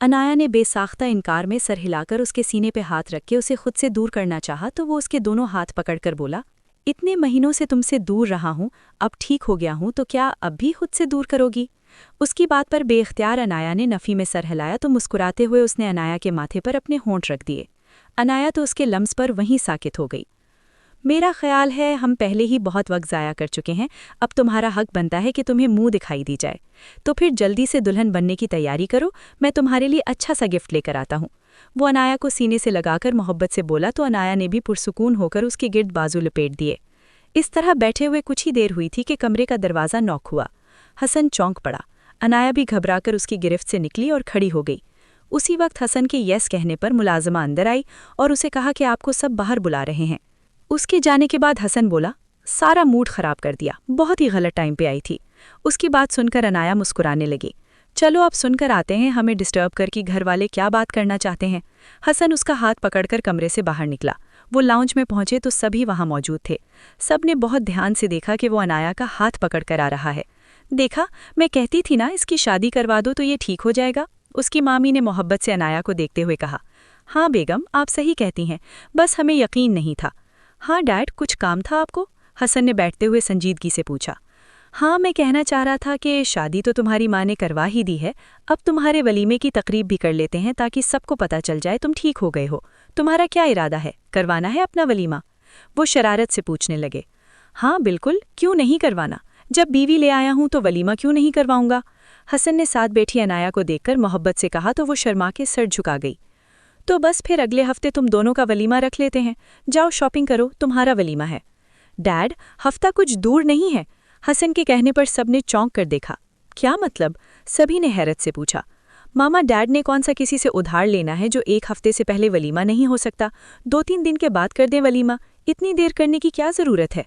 انایا نے بے ساختہ انکار میں سر ہلا کر اس کے سینے پہ ہاتھ رکھ کے اسے خود سے دور کرنا چاہا تو وہ اس کے دونوں ہاتھ پکڑ کر بولا، اتنے مہینوں سے تم سے دور رہا ہوں، اب ٹھیک ہو گیا ہوں تو کیا اب بھی خود سے دور کرو گی؟ اس کی بات پر بے اختیار انایا نے نفی میں سر ہلایا تو مسکراتے ہوئے اس نے انایا کے ماتھے پر اپنے ہونٹ رکھ دیے۔ انایا تو اس کے لمس پر وہیں ساکت ہو گئی۔ میرا خیال ہے ہم پہلے ہی بہت وقت ضائع کر چکے ہیں، اب تمہارا حق بنتا ہے کہ تمہیں منہ دکھائی دی جائے، تو پھر جلدی سے دلہن بننے کی تیاری کرو، میں تمہارے لیے اچھا سا گفٹ لے کر آتا ہوں۔ وہ انایا کو سینے سے لگا کر محبت سے بولا تو انایا نے بھی پرسکون ہو کر اس کے گرد بازو لپیٹ دیے۔ اس طرح بیٹھے ہوئے کچھ ہی دیر ہوئی تھی کہ کمرے کا دروازہ نوک ہوا۔ حسن چونک پڑا۔ انایا بھی گھبرا کر اس کی گرفت سے نکلی اور کھڑی ہو گئی۔ اسی وقت حسن کے یس کہنے پر ملازمہ اندر آئی اور اسے کہا کہ آپ کو سب باہر بلا رہے ہیں۔ اس کے جانے کے بعد حسن بولا، سارا موڈ خراب کر دیا، بہت ہی غلط ٹائم پہ آئی تھی۔ اس کی بات سن کر انایا مسکرانے لگی۔ چلو اب سن کر آتے ہیں ہمیں ڈسٹرب کر کہ گھر والے کیا بات کرنا چاہتے ہیں۔ حسن اس کا ہاتھ پکڑ کر کمرے سے باہر نکلا۔ وہ لاؤنج میں پہنچے تو سبھی وہاں موجود تھے۔ سب نے بہت دھیان سے دیکھا کہ وہ انایا کا ہاتھ پکڑ کر آ رہا ہے۔ دیکھا، میں کہتی تھی نا اس کی شادی کروا دو تو یہ ٹھیک ہو جائے گا، اس کی مامی نے محبت سے انایا کو دیکھتے ہوئے کہا۔ ہاں بیگم، آپ صحیح کہتی ہیں، بس ہمیں یقین نہیں تھا۔ ہاں ڈیڈ، کچھ کام تھا آپ کو؟ حسن نے بیٹھتے ہوئے سنجیدگی سے پوچھا۔ ہاں، میں کہنا چاہ رہا تھا کہ شادی تو تمہاری ماں نے کروا ہی دی ہے، اب تمہارے ولیمے کی تقریب بھی کر لیتے ہیں تاکہ سب کو پتہ چل جائے تم ٹھیک ہو گئے ہو۔ تمہارا کیا ارادہ ہے، کروانا ہے اپنا ولیمہ؟ وہ شرارت سے پوچھنے لگے۔ ہاں بالکل، کیوں نہیں کروانا، جب بیوی لے آیا ہوں تو ولیمہ کیوں نہیں کرواؤں گا؟ حسن نے ساتھ بیٹھی انایا کو دیکھ کر محبت سے کہا تو وہ شرما کے سر جھکا گئی۔ تو بس پھر اگلے ہفتے تم دونوں کا ولیمہ رکھ لیتے ہیں، جاؤ شاپنگ کرو، تمہارا ولیمہ ہے۔ ڈیڈ، ہفتہ کچھ دور نہیں ہے۔ حسن کے کہنے پر سب نے چونک کر دیکھا۔ کیا مطلب؟ سبھی نے حیرت سے پوچھا۔ ماما، ڈیڈ نے کون سا کسی سے ادھار لینا ہے جو ایک ہفتے سے پہلے ولیمہ نہیں ہو سکتا؟ 2-3 دن کے بعد کر دیں ولیمہ، اتنی دیر کرنے کی کیا ضرورت ہے؟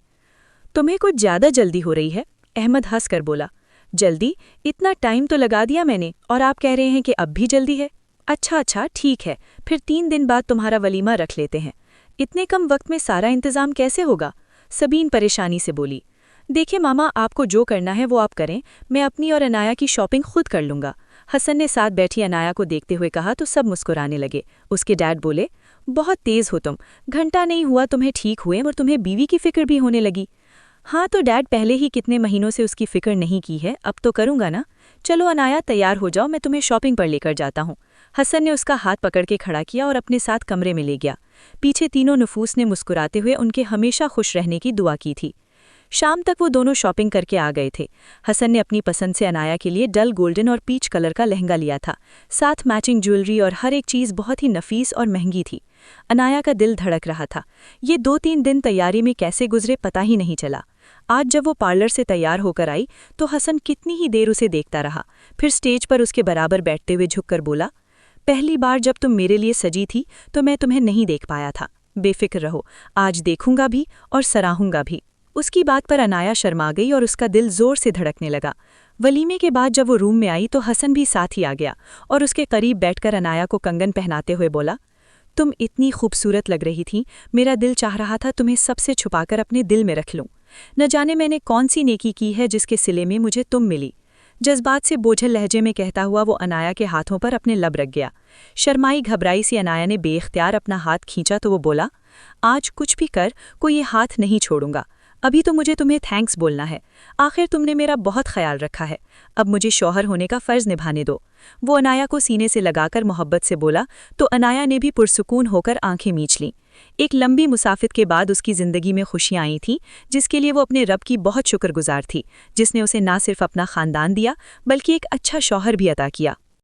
تمہیں کچھ زیادہ جلدی ہو رہی ہے، احمد ہنس کر بولا۔ جلدی؟ اتنا ٹائم تو لگا دیا میں نے اور آپ کہہ رہے ہیں کہ اب بھی جلدی ہے؟ اچھا ٹھیک ہے، پھر 3 دن بعد تمہارا ولیمہ رکھ لیتے ہیں۔ اتنے کم وقت میں سارا انتظام کیسے ہوگا؟ سبین پریشانی سے بولی۔ دیکھیں ماما، آپ کو جو کرنا ہے وہ آپ کریں، میں اپنی اور انایا کی شاپنگ خود کر لوں گا۔ حسن نے ساتھ بیٹھی انایا کو دیکھتے ہوئے کہا تو سب مسکرانے لگے۔ اس کے ڈیڈ بولے، بہت تیز ہو تم، گھنٹہ نہیں ہوا تمہیں ٹھیک ہوئے اور تمہیں بیوی کی فکر بھی ہونے لگی۔ ہاں تو ڈیڈ پہلے ہی کتنے مہینوں سے اس کی فکر نہیں کی ہے، اب تو کروں گا نا۔ چلو انایا تیار ہو جاؤ، میں تمہیں شاپنگ پر لے کر جاتا ہوں۔ حسن نے اس کا ہاتھ پکڑ کے کھڑا کیا اور اپنے ساتھ کمرے میں لے گیا۔ پیچھے تینوں نفوس نے مسکراتے ہوئے ان کے ہمیشہ خوش رہنے کی دعا کی تھی۔ شام تک وہ دونوں شاپنگ کر کے آ گئے تھے۔ حسن نے اپنی پسند سے انایا کے لیے ڈل گولڈن اور پیچ کلر کا لہنگا لیا تھا، ساتھ میچنگ جیولری اور ہر ایک چیز بہت ہی نفیس اور مہنگی تھی۔ انایا کا دل دھڑک رہا تھا۔ یہ 2-3 دن تیاری میں کیسے گزرے پتہ ہی نہیں چلا۔ آج جب وہ پارلر سے تیار ہو کر آئی تو حسن کتنی ہی دیر اسے دیکھتا رہا، پھر سٹیج پر اس کے برابر بیٹھتے ہوئے جھک کر بولا، پہلی بار جب تم میرے لیے سجی تھی تو میں تمہیں نہیں دیکھ پایا تھا، بے فکر رہو، آج دیکھوں گا بھی اور سراہوں گا بھی۔ اس کی بات پر انایا شرما گئی اور اس کا دل زور سے دھڑکنے لگا۔ ولیمے کے بعد جب وہ روم میں آئی تو حسن بھی ساتھ ہی آ گیا اور اس کے قریب بیٹھ کر انایا کو کنگن پہناتے ہوئے بولا، تم اتنی خوبصورت لگ رہی تھی، میرا دل چاہ رہا تھا تمہیں سب سے چھپا کر اپنے دل میں رکھ لوں۔ نہ جانے میں نے کون سی نیکی کی ہے جس کے صلے میں مجھے تم ملی۔ جذبات سے بوجھل لہجے میں کہتا ہوا وہ انایا کے ہاتھوں پر اپنے لب رکھ گیا۔ شرمائی گھبرائی سی انایا نے بے اختیار اپنا ہاتھ کھینچا تو وہ بولا، آج کچھ بھی کر کوئی یہ ہاتھ نہیں چھوڑوں گا، ابھی تو مجھے تمہیں تھینکس بولنا ہے، آخر تم نے میرا بہت خیال رکھا ہے، اب مجھے شوہر ہونے کا فرض نبھانے دو۔ وہ انایا کو سینے سے لگا کر محبت سے بولا تو انایا نے بھی پرسکون ہو کر آنکھیں میچ لیں۔ ایک لمبی مسافت کے بعد اس کی زندگی میں خوشیاں آئی تھیں جس کے لیے وہ اپنے رب کی بہت شکر گزار تھی، جس نے اسے نہ صرف اپنا خاندان دیا بلکہ ایک اچھا شوہر بھی عطا کیا۔